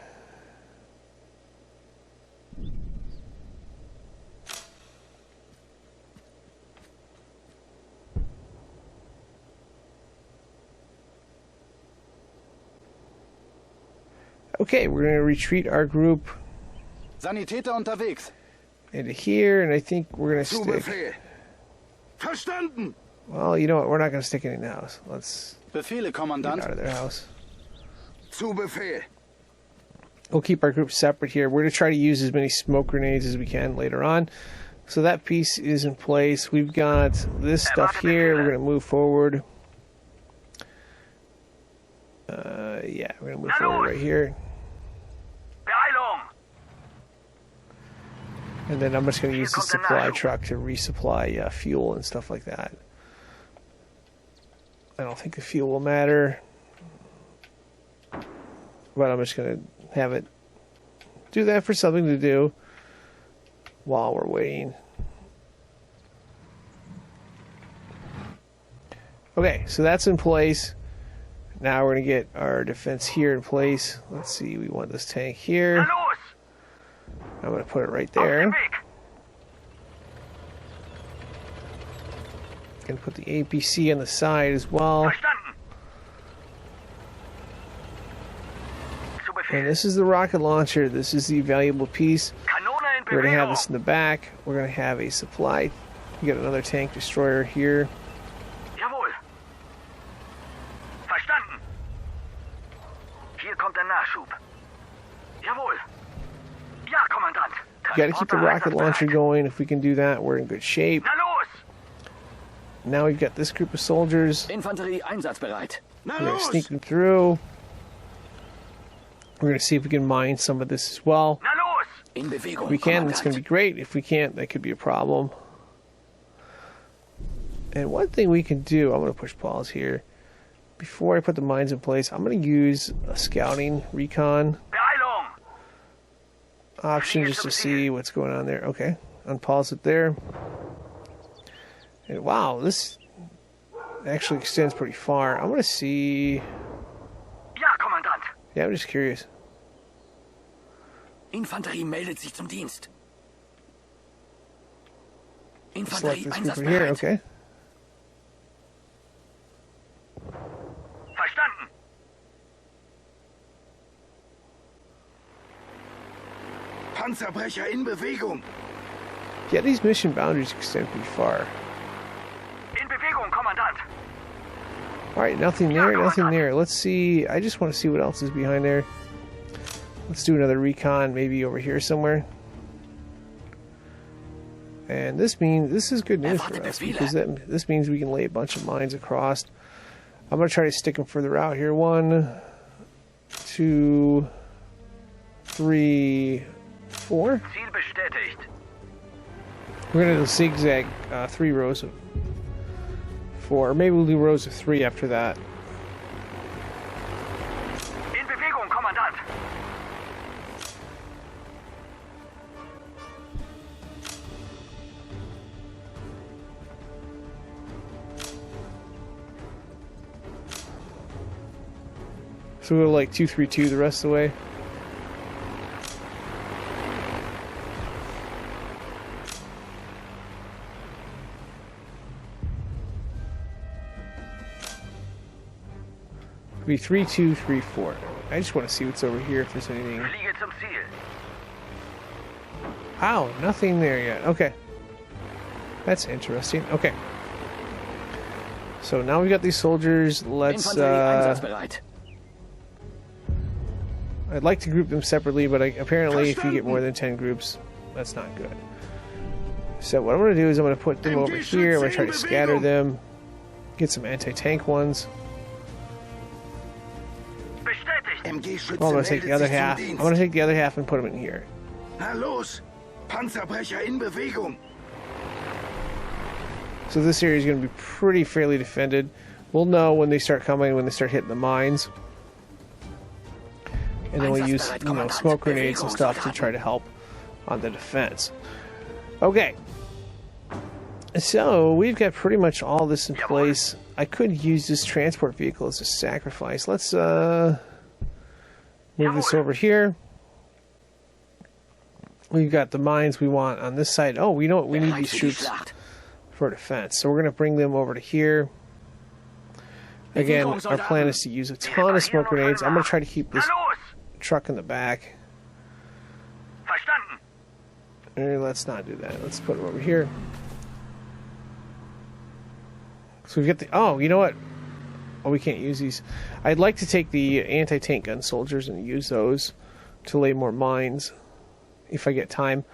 Okay, we're going to retreat our group Sanitäter unterwegs. into here, and I think we're going to Zu stick... Befehl. Verstanden. Well, you know what? We're not going to stick any in the house. Let's Befehle, get Kommandant. out of their house. Zu Befehl. We'll keep our group separate here. We're going to try to use as many smoke grenades as we can later on. So that piece is in place. We've got this stuff here. We're going to move forward. Yeah, we're going to move forward right here. Beeilung. And then I'm just going to use the supply truck to resupply fuel and stuff like that. I don't think the fuel will matter. But I'm just going to have it do that for something to do while we're waiting. Okay, so that's in place. Now we're going to get our defense here in place. Let's see, we want this tank here. Na los. I'm going to put it right Auf den there. Weg. Going to put the APC on the side as well. Verstanden. Zu Befehl. And this is the rocket launcher. This is the valuable piece. Kanone in We're going to have Bewegung. this in the back. We're going to have a supply. We got another tank destroyer here. Jawohl. Verstanden. Hier kommt der Nachschub. Jawohl. Ja, Kommandant. We got to keep the rocket launcher going. If we can do that, we're in good shape. Na los. Now we've got this group of soldiers. Infanterie einsatzbereit. Na We're going to los. sneak them through. We're going to see if we can mine some of this as well. Na los. In Bewegung, If we can, it's going to Kommandant. be great. If we can't, that could be a problem. And one thing we can do, I'm going to push pause here. Before I put the mines in place, I'm going to use a scouting recon Beeilung. option just to see what's going on there. Okay, unpause it there. And wow, this actually extends pretty far. I'm going to see... Ja, Kommandant. Yeah, I'm just curious. Infanterie meldet sich zum Dienst. Select Infanterie this group in here. einsatzbereit. Okay. Verstanden. Panzerbrecher in Bewegung. Yeah, these mission boundaries extend pretty far. In Bewegung, Kommandant. All right, nothing there, nothing there. Let's see. I just want to see what else is behind there. Let's do another recon, maybe over here somewhere. And this is good news for us because this means we can lay a bunch of mines across. I'm going to try to stick them further out here. 1, 2, 3, 4. Ziel bestätigt. We're going to do zigzag 3 rows of 4. Or maybe we'll do rows of 3 after that. In Bewegung, Kommandant. So we'll go like 2, 3, 2 the rest of the way. It'll be 3, 2, 3, 4. I just want to see what's over here if there's anything. Fliege zum Ziel. Ow, nothing there yet. Okay. That's interesting. Okay. So now we got these soldiers. Let's Infanterie einsatzbereit. I'd like to group them separately, but apparently if you get more than 10 groups, that's not good. So what I'm going to do is I'm going to put them over here. I'm going to try to scatter them. Get some anti-tank ones. MG-Schütze Oh, I'm going to take the meldet other sich zum half. I'm Dienst. going to take the other half and put them in here. Na los. Panzerbrecher in Bewegung. So this area is going to be pretty fairly defended. We'll know when they start coming, when they start hitting the mines. And then we'll use, smoke grenades and stuff to try to help on the defense. Okay. So we've got pretty much all this in place. I could use this transport vehicle as a sacrifice. Let's move this over here. We've got the mines we want on this side. Oh, you know what? We need these troops for defense. So we're going to bring them over to here. Again, our plan is to use a ton of smoke grenades. I'm going to try to keep this truck in the back. Let's not do that. Let's put it over here. So we get the... Oh, you know what? Oh, we can't use these. I'd like to take the anti-tank gun soldiers and use those to lay more mines. If I get time.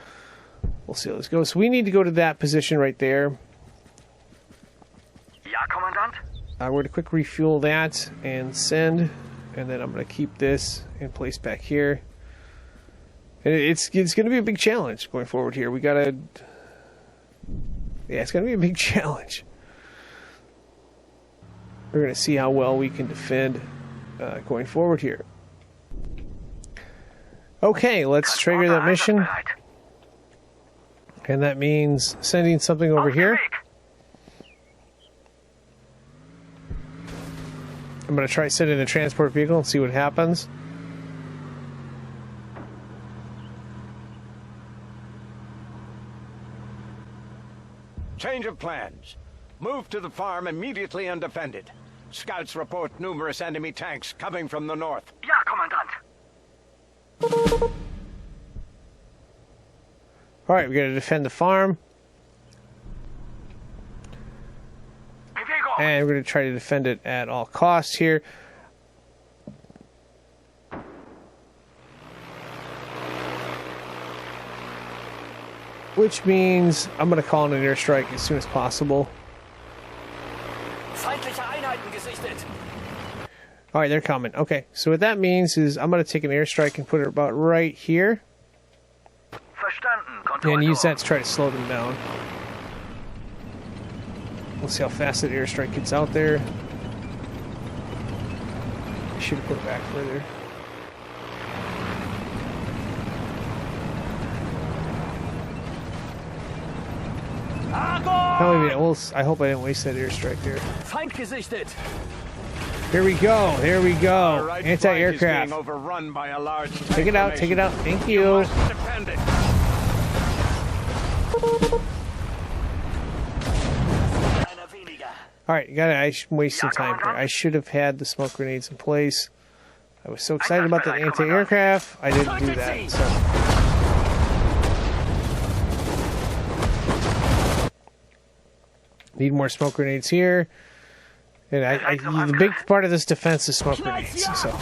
We'll see how this goes. So we need to go to that position right there. Ja, Kommandant. We're going to quick refuel that and send. And then I'm going to keep this in place back here. And it's going to be a big challenge going forward here. We got to... Yeah, it's going to be a big challenge. We're going to see how well we can defend going forward here. Okay, let's trigger that mission. And that means sending something over here. I'm going to try sending a transport vehicle and see what happens. Change of plans. Move to the farm immediately and defend it. Scouts report numerous enemy tanks coming from the north. Ja, Kommandant. Alright, we got to defend the farm. And we're going to try to defend it at all costs here. Which means I'm going to call in an airstrike as soon as possible. Alright, they're coming. Okay, so what that means is I'm going to take an airstrike and put it about right here. And use that to try to slow them down. We'll see how fast that airstrike gets out there. I should have put it back further. I hope I didn't waste that airstrike there. Here we go. Here we go. Right, anti-aircraft. Overrun by a large Take it out. Take it out. Thank you. Defend it. Alright, I wasted time here. I should have had the smoke grenades in place. I was so excited about the anti-aircraft, I didn't do that. So. Need more smoke grenades here. And the big part of this defense is smoke grenades. So.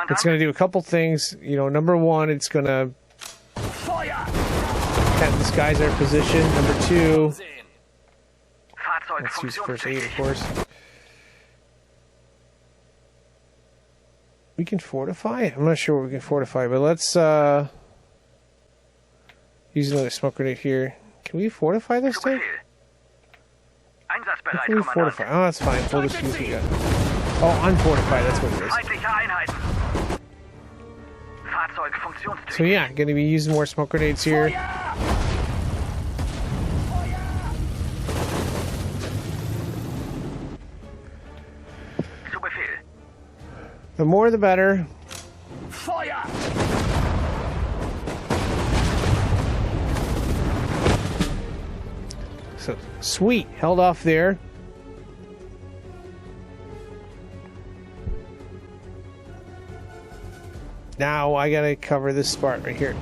It's going to do a couple things. You know, number one, it's going to disguise our position. Number two, let's use first aid, of course. We can fortify? I'm not sure what we can fortify, but let's use another smoke grenade here. Can we fortify this thing? What can we fortify? Oh, that's fine. We'll just use what we got. Oh, unfortified, that's what it is. So yeah, going to be using more smoke grenades here. The more the better. So sweet, held off there. Now I gotta cover this spot right here.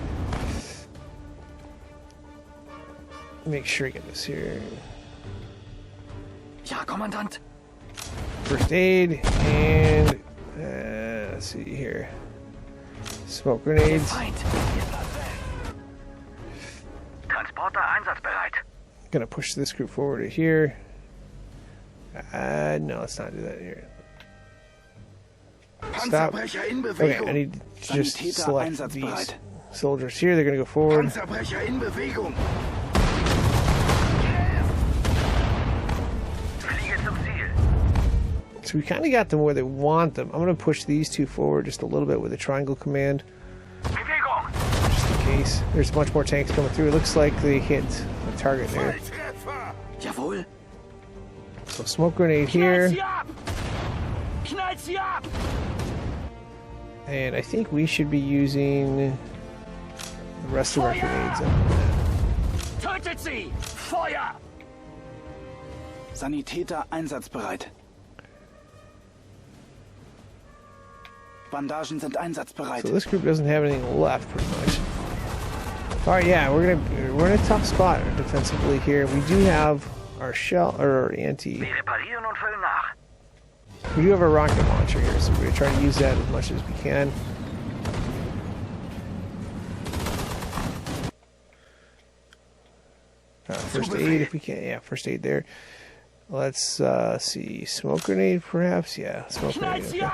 Make sure I get this here. Ja, Kommandant. First aid and let's see here. Smoke grenades. Transporter einsatzbereit. Gonna push this group forward to here. No, let's not do that here. Stop. Okay, I need to just select these soldiers here. They're gonna go forward. Panzerbrecher in Bewegung. So we kind of got them where they want them. I'm gonna push these two forward just a little bit with a triangle command. Just in case. There's a bunch more tanks coming through. It looks like they hit the target there. Volltreffer! Jawohl. So smoke grenade here. Knallt sie ab! And I think we should be using the rest of our grenades. Tötet sie! Feuer! Sanitäter einsatzbereit. Bandagen sind einsatzbereit. So this group doesn't have anything left, pretty much. All right, yeah, we're in a tough spot defensively here. We do have our shell or our anti. Wir reparieren und füllen nach. We do have a rocket launcher here, so we're gonna try to use that as much as we can. First aid if we can. Yeah, first aid there. Let's see. Smoke grenade, perhaps? Yeah, smoke grenade. Okay.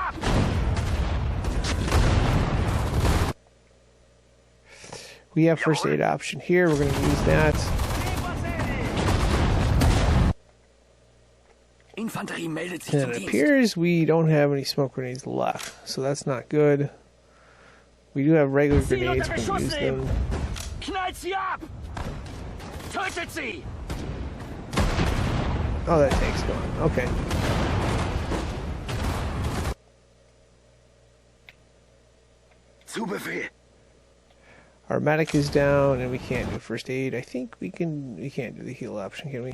We have first aid option here. We're going to use that. Infanterie meldet sich And zum it Dienst. appears we don't have any smoke grenades left, so that's not good. We do have regular grenades. We're going to use them. Knallt sie ab! Tötet sie! Oh, that tank's gone. Okay. Zu Befehl. Our medic is down, and we can't do first aid. I think we can. We can't do the heal option, can we?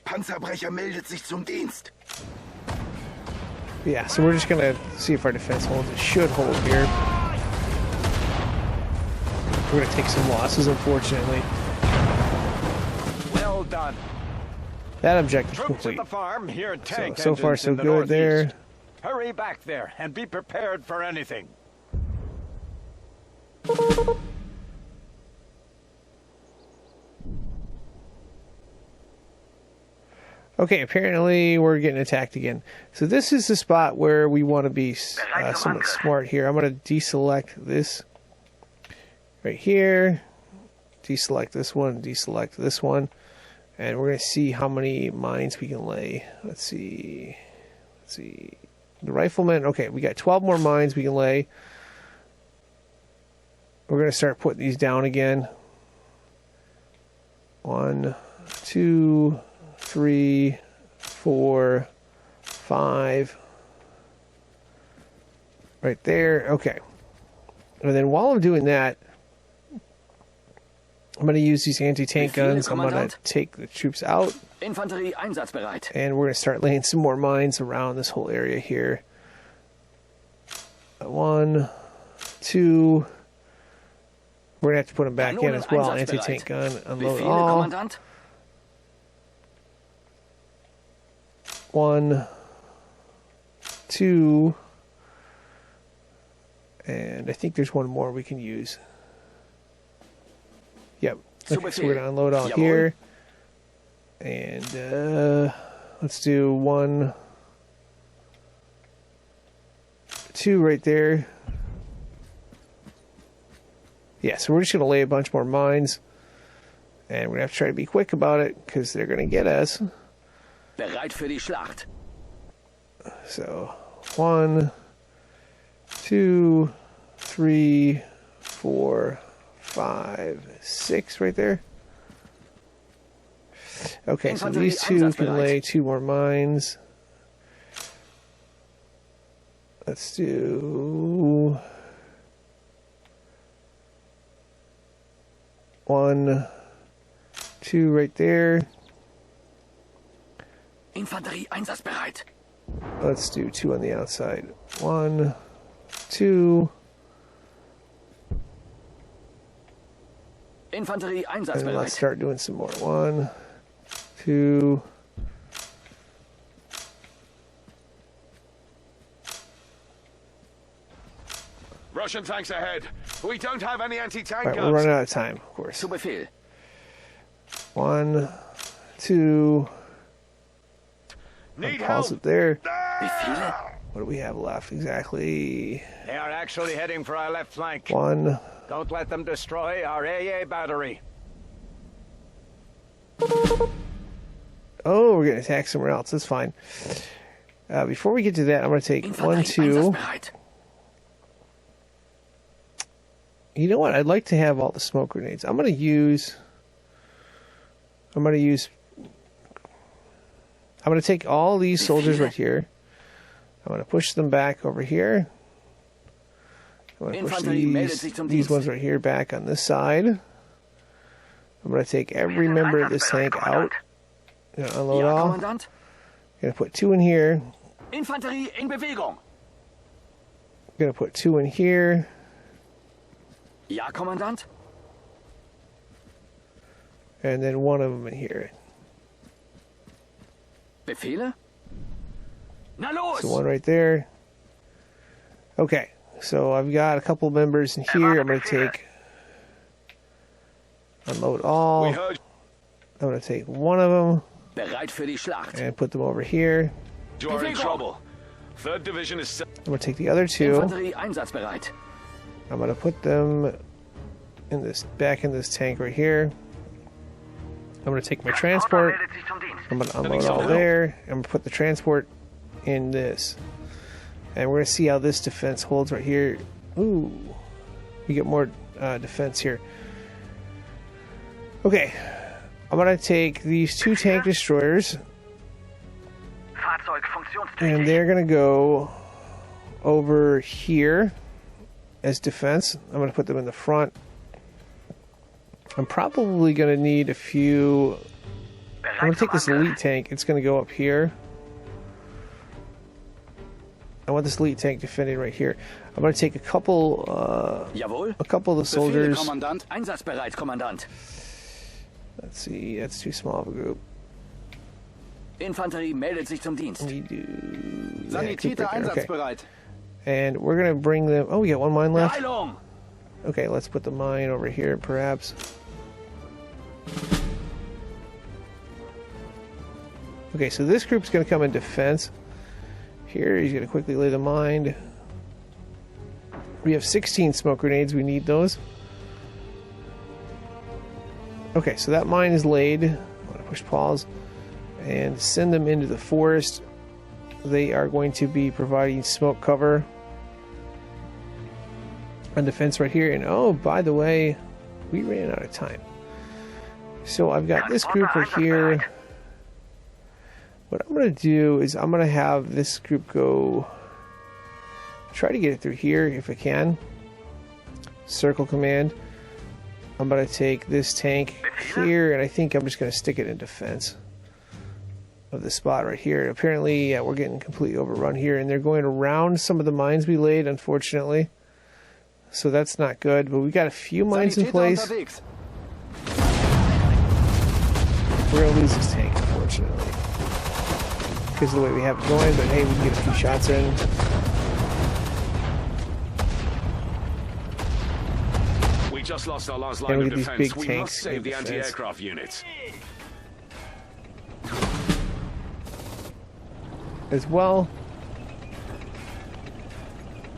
Panzerbrecher meldet sich zum Dienst. Yeah, so we're just gonna see if our defense holds. It should hold here. We're gonna take some losses, unfortunately. Well done. That objective Troops complete. at the farm hear tank So far engines so in the good there. northeast. Hurry back there and be prepared for anything. Okay, apparently we're getting attacked again. So this is the spot where we want to be somewhat smart here. I'm going to deselect this right here. Deselect this one, deselect this one. And we're going to see how many mines we can lay. Let's see. Let's see. The rifleman, okay, we got 12 more mines we can lay. We're going to start putting these down again. 1, 2, 3, 4, 5. Right there. Okay. And then while I'm doing that, I'm going to use these anti-tank guns. I'm going to take the troops out. Infanterie einsatzbereit. And we're going to start laying some more mines around this whole area here. 1, 2. We're going to have to put them back in as well. Anti-tank gun. Unload Befehle, all. Kommandant? 1, 2. And I think there's one more we can use. Yep. Okay, so we're going to unload all here. And let's do 1, 2 right there. Yeah, so we're just going to lay a bunch more mines. And we're going to have to try to be quick about it because they're going to get us. Bereit für die Schlacht. So 1, 2, 3, 4, 5, 6 right there. Okay, so these two can lay 2 more mines. Let's do 1, 2 right there. Infanterie einsatzbereit. Let's do 2 on the outside. 1, 2. Infanterie And then let's einsatzbereit. start doing some more. 1, 2. Russian tanks ahead. We don't have any anti-tank All right, we're guns. running out of time, of course. Zu Befehl. 1, 2. Need Pause help. it there. Befehle. What do we have left exactly? They are actually heading for our left flank. 1. Don't let them destroy our AA battery. Oh, we're getting attacked somewhere else. That's fine. Before we get to that, I'm going to take 1, Infanterie 2. einsatzbereit. You know what? I'd like to have all the smoke grenades. I'm gonna take all these soldiers right here. I'm gonna push them back over here. I'm gonna push these ones right here back on this side. I'm gonna take every member of this tank out. Unload all. I'm gonna put 2 in here. Infanterie in Bewegung. I'm gonna put 2 in here. Ja, Kommandant. And then 1 of them in here. Befehle? Na los! So 1 right there. Okay, so I've got a couple members in here. I'm gonna take unload all. We heard I'm gonna take 1 of them Bereit für die Schlacht. and put them over here. you are in trouble. 3rd Division is set. I'm gonna take the other 2. Infanterie einsatzbereit. I'm gonna put them back in this tank right here. I'm gonna take my transport. I'm gonna unload all there. I'm gonna put the transport in this, and we're gonna see how this defense holds right here. Ooh, we get more defense here. Okay, I'm gonna take these 2 tank destroyers, and they're gonna go over here as defense. I'm gonna put them in the front. I'm probably gonna need a few. I'm gonna take this elite tank. It's gonna go up here. I want this elite tank defending right here. I'm gonna take a couple Jawohl. of the soldiers. Kommandant. Einsatzbereit, Kommandant. Let's see, that's too small of a group. Infanterie meldet sich zum Dienst. We do. Sanitäter Okay. einsatzbereit. And we're gonna bring them. Oh, we got 1 mine left. Heilung! Okay, let's put the mine over here, perhaps. Okay, so this group's gonna come in defense. Here, he's gonna quickly lay the mine. We have 16 smoke grenades. We need those. Okay, so that mine is laid. I'm gonna push pause and send them into the forest. They are going to be providing smoke cover on defense right here. And oh, by the way, we ran out of time. So I've got this group right here. What I'm going to do is I'm going to have this group go try to get it through here if I can. Circle command. I'm going to take this tank here, and I think I'm just going to stick it in defense of the spot right here. Apparently, we're getting completely overrun here, and they're going around some of the mines we laid, unfortunately. So that's not good, but we got a few mines in Sanitäter place. unterwegs. We're going to lose this tank, unfortunately, because of the way we have it going, but hey, we can get a few shots in. We just lost our last And line we of get these defense. big We tanks must save in the defense. anti-aircraft units. As well.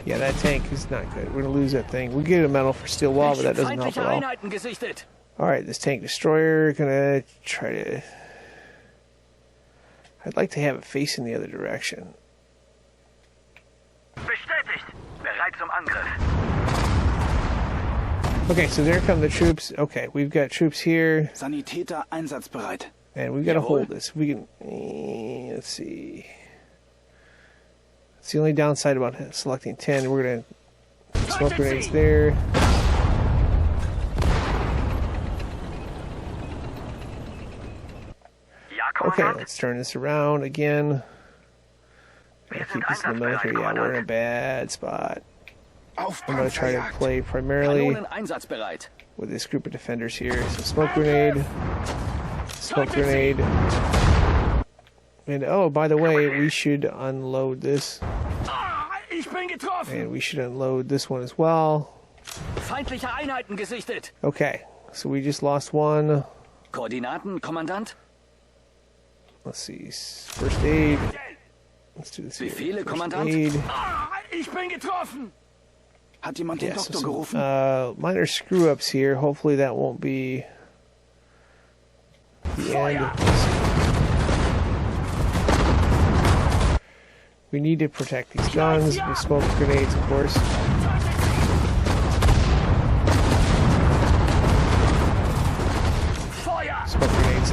Yeah, that tank is not good. We're going to lose that thing. We get a medal for steel wall, but that doesn't help Feindliche at all. Einheiten gesichtet. Alright, this tank destroyer, gonna try to... I'd like to have it facing the other direction. Bestätigt. Bereit zum Angriff. Okay, so there come the troops. Okay, we've got troops here, Sanitäter einsatzbereit. and we've got to Jawohl. hold this. We can... let's see... It's the only downside about selecting 10. We're gonna... Smoke grenades there. Ja, Okay, Kommandant. let's turn this around again. Gotta keep this in the military. Yeah, we're in a bad spot. Auf I'm gonna try to Panzerjagd. play primarily Kanonen einsatzbereit. with this group of defenders here. So smoke grenade, smoke grenade, and oh, by the way, we should unload this, Ich bin getroffen. and we should unload this one as well. Feindliche Einheiten gesichtet. Okay, so we just lost one. Koordinaten, Kommandant. Let's see, first aid. Let's do this here. Befehle, First Kommandant. aid. Ich bin getroffen. Hat jemand den Yeah, Doktor so some, gerufen? minor screw ups here. Hopefully that won't be the end. We need to protect these guns with smoke grenades, of course.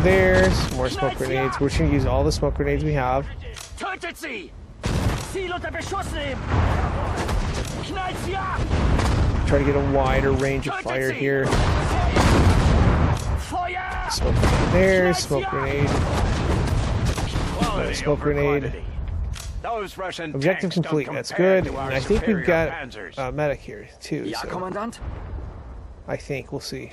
there. Some more smoke grenades. We're just going to use all the smoke grenades we have. Tötet sie! Ziel unter Beschuss nehmen! Knallt sie ab! Try to get a wider range of fire here. Feuer! Smoke grenade there. Smoke grenade. Smoke grenade. Those Russian Objective tanks don't complete. That's compare good. to And our I think we've superior got Panzers. a medic here too. Ja, So Kommandant? I think we'll see.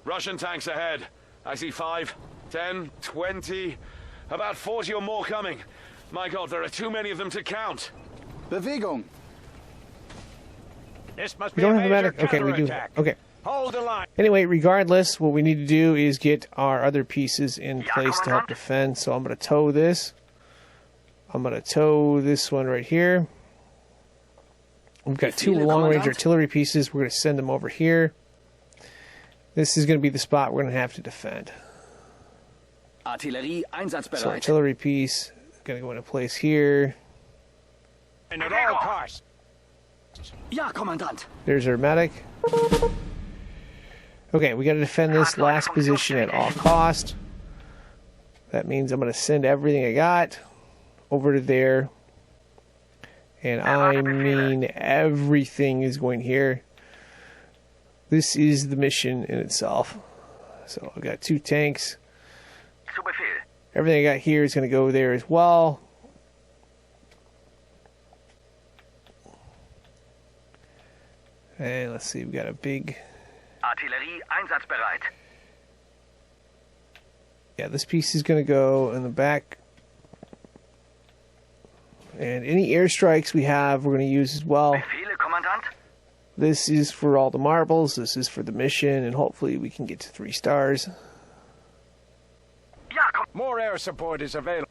Russian tanks ahead. I see 5, 10, 20, about 40 or more coming. My God, there are too many of them to count. Bewegung. This must We be don't a have a major medic. Okay, we do. counterattack. Okay. Hold the line. Anyway, regardless, what we need to do is get our other pieces in place to help defend. So I'm going to tow this. I'm going to tow this one right here. We've got 2 long-range artillery pieces. We're going to send them over here. This is going to be the spot we're going to have to defend. Artillerie So einsatzbereit. artillery piece going to go into place here. And at all costs. Ja, Kommandant. There's our medic. Okay, we got to defend this last position at all cost. That means I'm going to send everything I got over to there. And I mean everything is going here. This is the mission in itself. So I've got 2 tanks. Zu Befehl. Everything I got here is going to go there as well. And let's see, we've got a big... Artillerie einsatzbereit. Yeah, this piece is going to go in the back. And any airstrikes we have, we're going to use as well. Befehle, Kommandant? This is for all the marbles. This is for the mission. And hopefully we can get to 3 stars. Ja, More air support is available.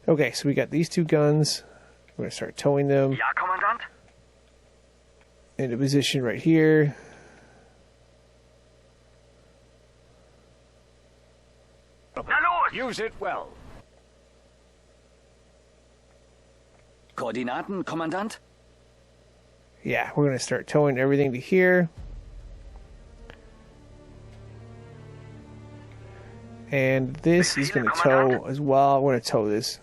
Okay, so we got these 2 guns. We're going to start towing them Ja, Kommandant? into position right here. Na los! Use it well. Koordinaten, Kommandant? Yeah, we're going to start towing everything to here. And this is going to tow as well. We're going to tow this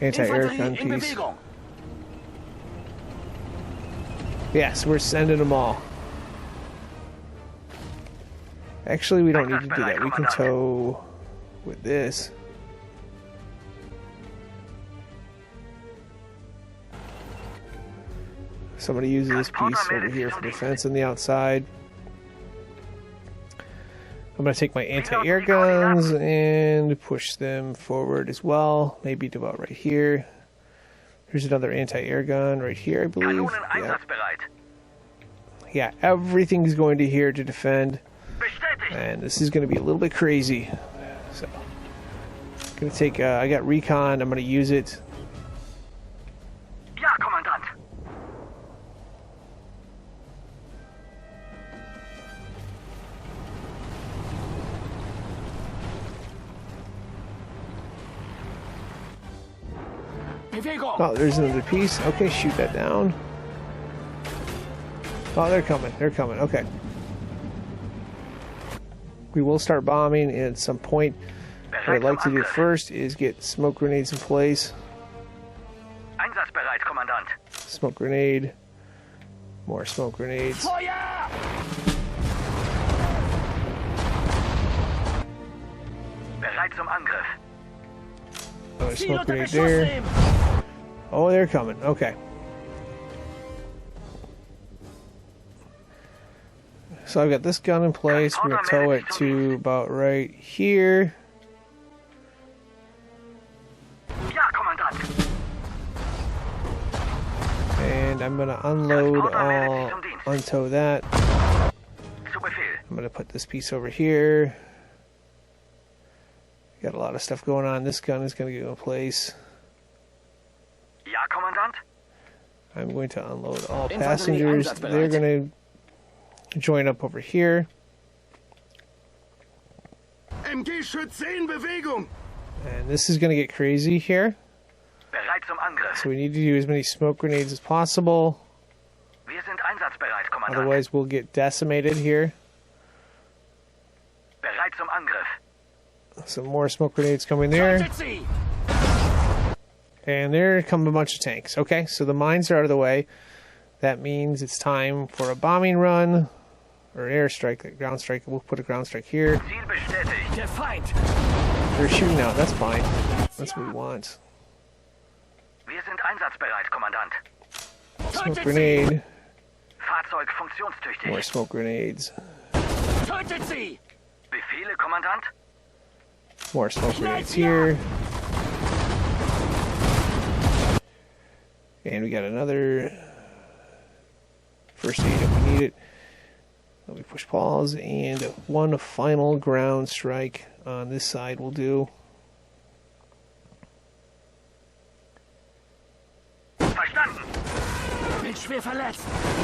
anti-air gun Infanterie in piece. Bewegung. Yes, we're sending them all. Actually, we don't need to do that. We can tow with this. Somebody uses this piece over here for defense on the outside. I'm going to take my anti-air guns and push them forward as well. Maybe to about right here. Here's another anti-air gun right here, I believe. Kanonen Yeah. einsatzbereit. Yeah, everything's going to here to defend. Bestätigt. And this is going to be a little bit crazy. So, going to take, I got recon, I'm going to use it. Ja, Kommandant. Bewegung. Oh, there's another piece. Okay, shoot that down. Oh, they're coming. They're coming. Okay. We will start bombing at some point. What I'd like to do first is get smoke grenades in place. Einsatzbereit, Kommandant. Smoke grenade. More smoke grenades. Feuer! Bereit zum Angriff. Another Ziel smoke unter grenade Beschuss there. nehmen. Oh, they're coming. Okay. So I've got this gun in place. We're going to tow it to about right here. Ja, Kommandant. And I'm going to unload all, untow that. Zu Befehl. I'm going to put this piece over here. Got a lot of stuff going on. This gun is going to go in place. Ja, Kommandant. I'm going to unload all Infanterie passengers. einsatzbereit. They're going to join up over here. MG-Schütze in Bewegung. And this is going to get crazy here. Bereit zum Angriff. So we need to do as many smoke grenades as possible. Wir sind einsatzbereit, Kommandant. Otherwise we'll get decimated here. Bereit zum Angriff. Some more smoke grenades coming there. Tötet sie! And there come a bunch of tanks. Okay, so the mines are out of the way. That means it's time for a bombing run. Or an airstrike, ground strike. We'll put a ground strike here. Ziel bestätigt. Der Feind! They're shooting out, that's fine. That's what we want. Wir sind einsatzbereit, Kommandant. Smoke grenade. Fahrzeug funktionstüchtig. More smoke grenades. Tötet sie! Befehle, Kommandant? More smoke grenades here. And we got another first aid if we need it. Let me push pause, and one final ground strike on this side will do. Verstanden! Bin schwer verletzt.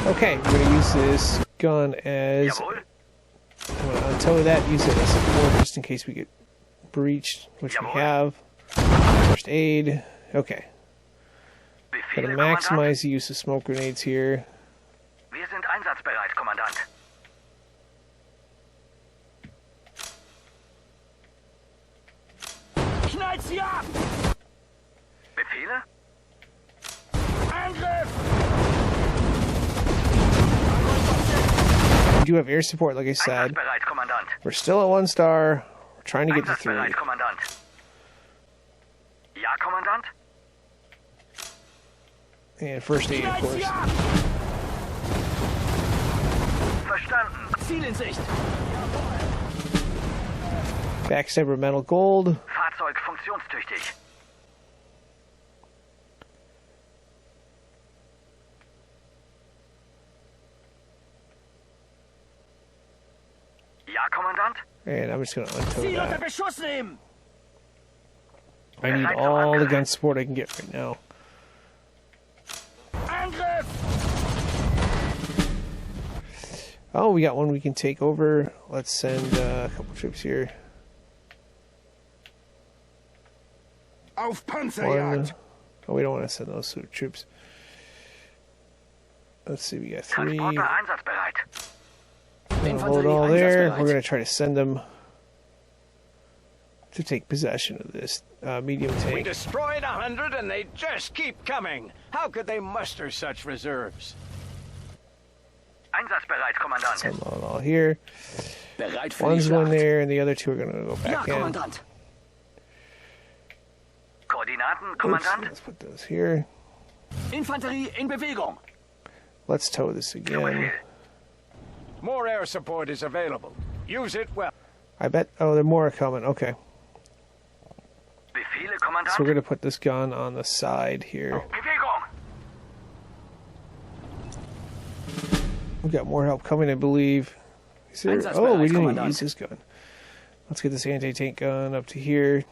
Okay, we're going to use this gun as... Jawohl. I'm going to untow that, use it as support just in case we get breached, which we have. First aid. Okay. Got to Befehle, maximize Kommandant? the use of smoke grenades here. Wir sind einsatzbereit, Kommandant. Knallt sie ab! Befehle? Angriff! We do have air support, like I said. Einsatzbereit, Kommandant. We're still at 1 star. We're trying to get to 3. Einsatzbereit, Kommandant. Ja, Kommandant? And first aid, of Knallt sie course. ab! Verstanden. Ziel in Sicht. Backstabber metal gold. Fahrzeug funktionstüchtig. Ja, Kommandant? And I'm just going to untow Ziel unter that. Beschuss nehmen! I need all the gun support I can get right now. Angriff! Oh, we got one we can take over. Let's send a couple troops here. Auf One. Panzerjagd! Oh, we don't want to send those troops. Let's see, we got 3. Transporter einsatzbereit. Load all there. We're going to try to send them to take possession of this medium We tank. destroyed 100 and they just keep coming. How could they muster such reserves? Einsatzbereit, Kommandant. Send load all here. Bereit für die One's one Schlacht. there, and the other 2 are going to go Ja, back in. Kommandant. Koordinaten, Oops, Kommandant. let's put those here. Infanterie in Bewegung. Let's tow this again. More air support is available. Use it well. I bet. Oh, there are more coming. Okay. Befehle, So Kommandant. we're going to put this gun on the side here. Bewegung. We got more help coming, I believe. Is there, Einsatzbereit, oh, we didn't even Kommandant. use this gun. Let's get this anti-tank gun up to here.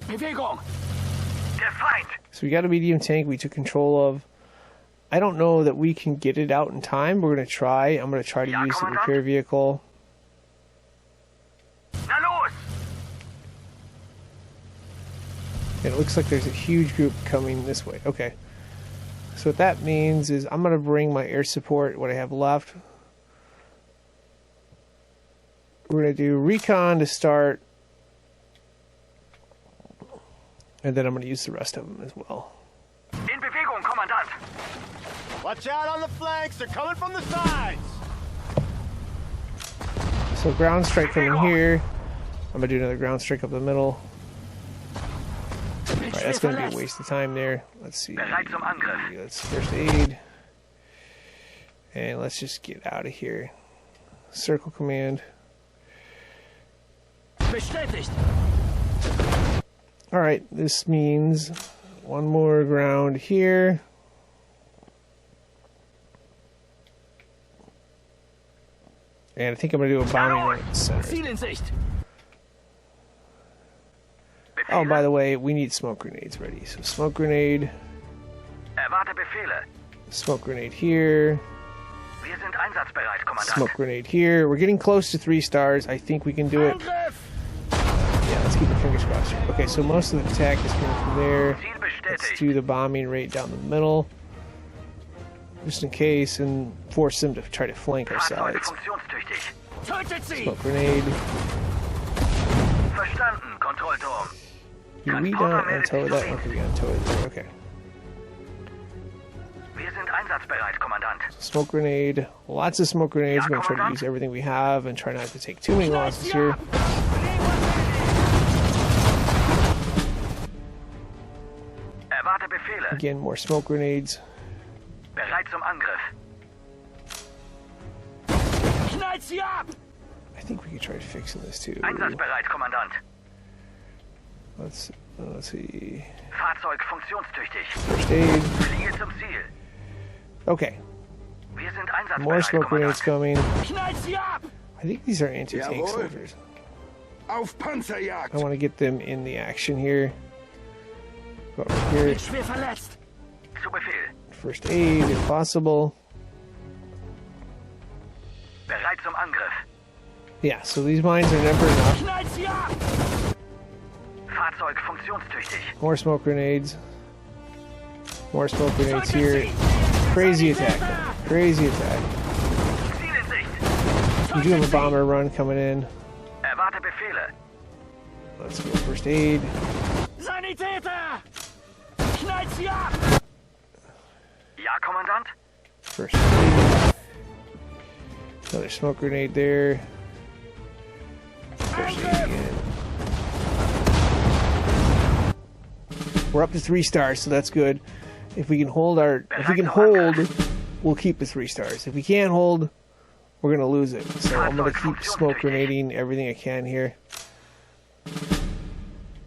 Bewegung. Der Feind. So we got a medium tank we took control of. I don't know that we can get it out in time. We're going to try. I'm going to try to Ja, use the Kommandant. repair vehicle. Na los. And it looks like there's a huge group coming this way. Okay. So what that means is I'm going to bring my air support, what I have left. We're going to do recon to start. And then I'm going to use the rest of them as well. In Bewegung, Kommandant. Watch out on the flanks. They're coming from the sides. So ground strike from here. I'm going to do another ground strike up the middle. Bin Alright, schwer that's going to be a verletzt. waste of time there. Let's see. Bereit zum Angriff. Let's first aid. And let's just get out of here. Circle command. Bestätigt. Alright, this means one more ground here. And I think I'm going to do a bombing run at the center. Ziel in Sicht. Oh, by the way, we need smoke grenades ready. So smoke grenade, Erwarte Befehle. smoke grenade here, Wir sind einsatzbereit, Kommandant. smoke grenade here. We're getting close to 3 stars. I think we can do it. Angriff. Yeah, let's keep our fingers crossed. Okay, so most of the attack is coming from there. Ziel Let's bestätigt. do the bombing right down the middle. just in case, and force them to try to flank our Fahrzeug sides. funktionstüchtig. Tötet sie! Smoke grenade. Verstanden, Kontrollturm. Do we not untow that? Okay, we untow it there. Okay. Wir sind einsatzbereit, Kommandant. Smoke grenade. Lots of smoke grenades. We're going to try to use everything we have and try not to take too many losses here. Erwarte Befehle. Again, more smoke grenades. Bereit zum Angriff. Knallt sie ab! I think we could try fixing this too. Einsatzbereit, Kommandant. Let's see. Fahrzeug funktionstüchtig. First aid. Fliege zum Ziel. Okay. Wir sind einsatzbereit, More smoke grenades Kommandant. coming. Knallt sie ab! I think these are anti-tank Jawohl. soldiers. Auf Panzerjagd! I want to get them in the action here. Go over here. Bin schwer verletzt. Zu Befehl. First aid if possible. Bereit zum Angriff. Yeah, so these mines are never enough. Knallt sie ab! Fahrzeug funktionstüchtig. More smoke grenades. More smoke grenades here. Crazy attack. though. Crazy attack. Ziel in Sicht. We do have a bomber run coming in. Erwarte Befehle. Let's go first aid. Sanitäter! Knallt sie ab! Ja, Kommandant? First aid. Another smoke grenade there. First aid again. We're up to 3 stars, so that's good. If we can hold, we'll keep the 3 stars. If we can't hold, we're gonna lose it. So I'm gonna keep smoke grenading everything I can here.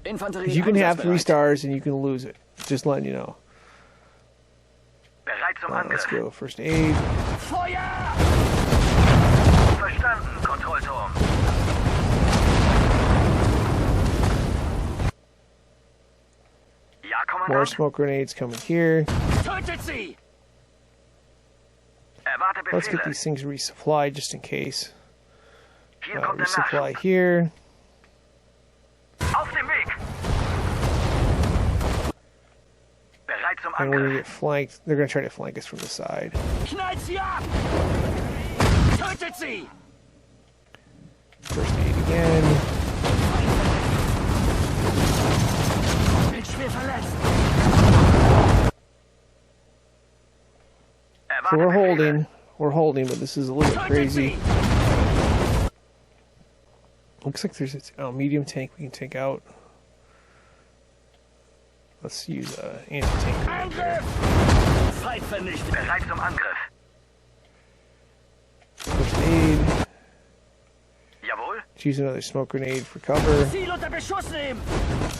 Infanterie You can have 3 einsatzbereit. stars and you can lose it. Just letting you know. Bereit zum Let's Angriff. go. First aid. Feuer! Verstanden, Kontrollturm. Ja, More Kommandant? smoke grenades coming here. Tötet sie! Erwarte Let's get Befehle. these things resupplied just in case. Hier kommt der Resupply Nachschub. here. Auf dem Weg! Bereit zum And we're gonna Angriff. get flanked. They're gonna try to flank us from the side. Knallt sie ab! Tötet sie! First aid again. Bin schwer verletzt. So we're Erwarte Befehle. holding. We're holding, but this is a little bit Tötet crazy. sie! Looks like there's a medium tank we can take out. Let's use anti-tank grenade there. Angriff! Zeit vernichtet. Bereit zum Angriff. First aid. Jawohl. Let's use another smoke grenade for cover. Ziel unter Beschuss nehmen!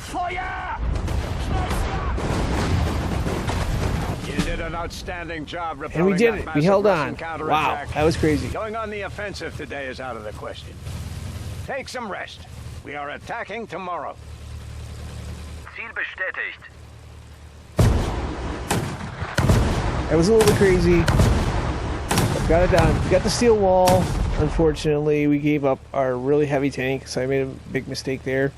Feuer! Knallt sie ab! You did an outstanding job repelling And we did that it. We massive held Russian on. Wow, counterattack. that was crazy. Going on the offensive today is out of the question. Take some rest. We are attacking tomorrow. Ziel bestätigt. That was a little bit crazy. But got it done. We got the steel wall. Unfortunately, we gave up our really heavy tank, so I made a big mistake there.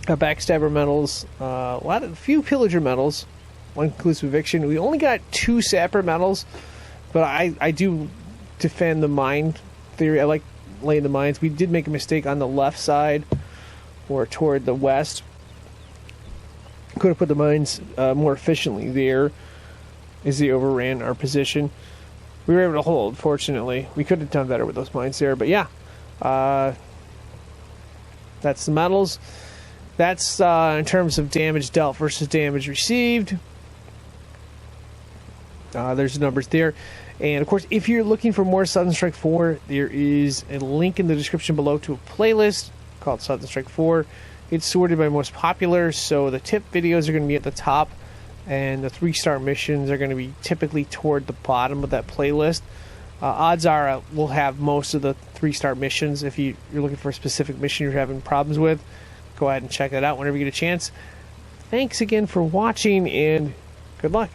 Got backstabber medals, a few pillager medals, 1 conclusive eviction. We only got 2 sapper medals, but I do defend the mine theory. I like laying the mines. We did make a mistake on the left side, or toward the west. Could have put the mines more efficiently there, as they overran our position. We were able to hold, fortunately. We could have done better with those mines there, but yeah. That's the medals. That's in terms of damage dealt versus damage received. There's the numbers there. And of course, if you're looking for more Southern Strike 4, there is a link in the description below to a playlist called Southern Strike 4. It's sorted by most popular, so the tip videos are going to be at the top, and the 3-star missions are going to be typically toward the bottom of that playlist. Odds are we'll have most of the 3-star missions. If you're looking for a specific mission you're having problems with, go ahead and check that out whenever you get a chance. Thanks again for watching, and good luck.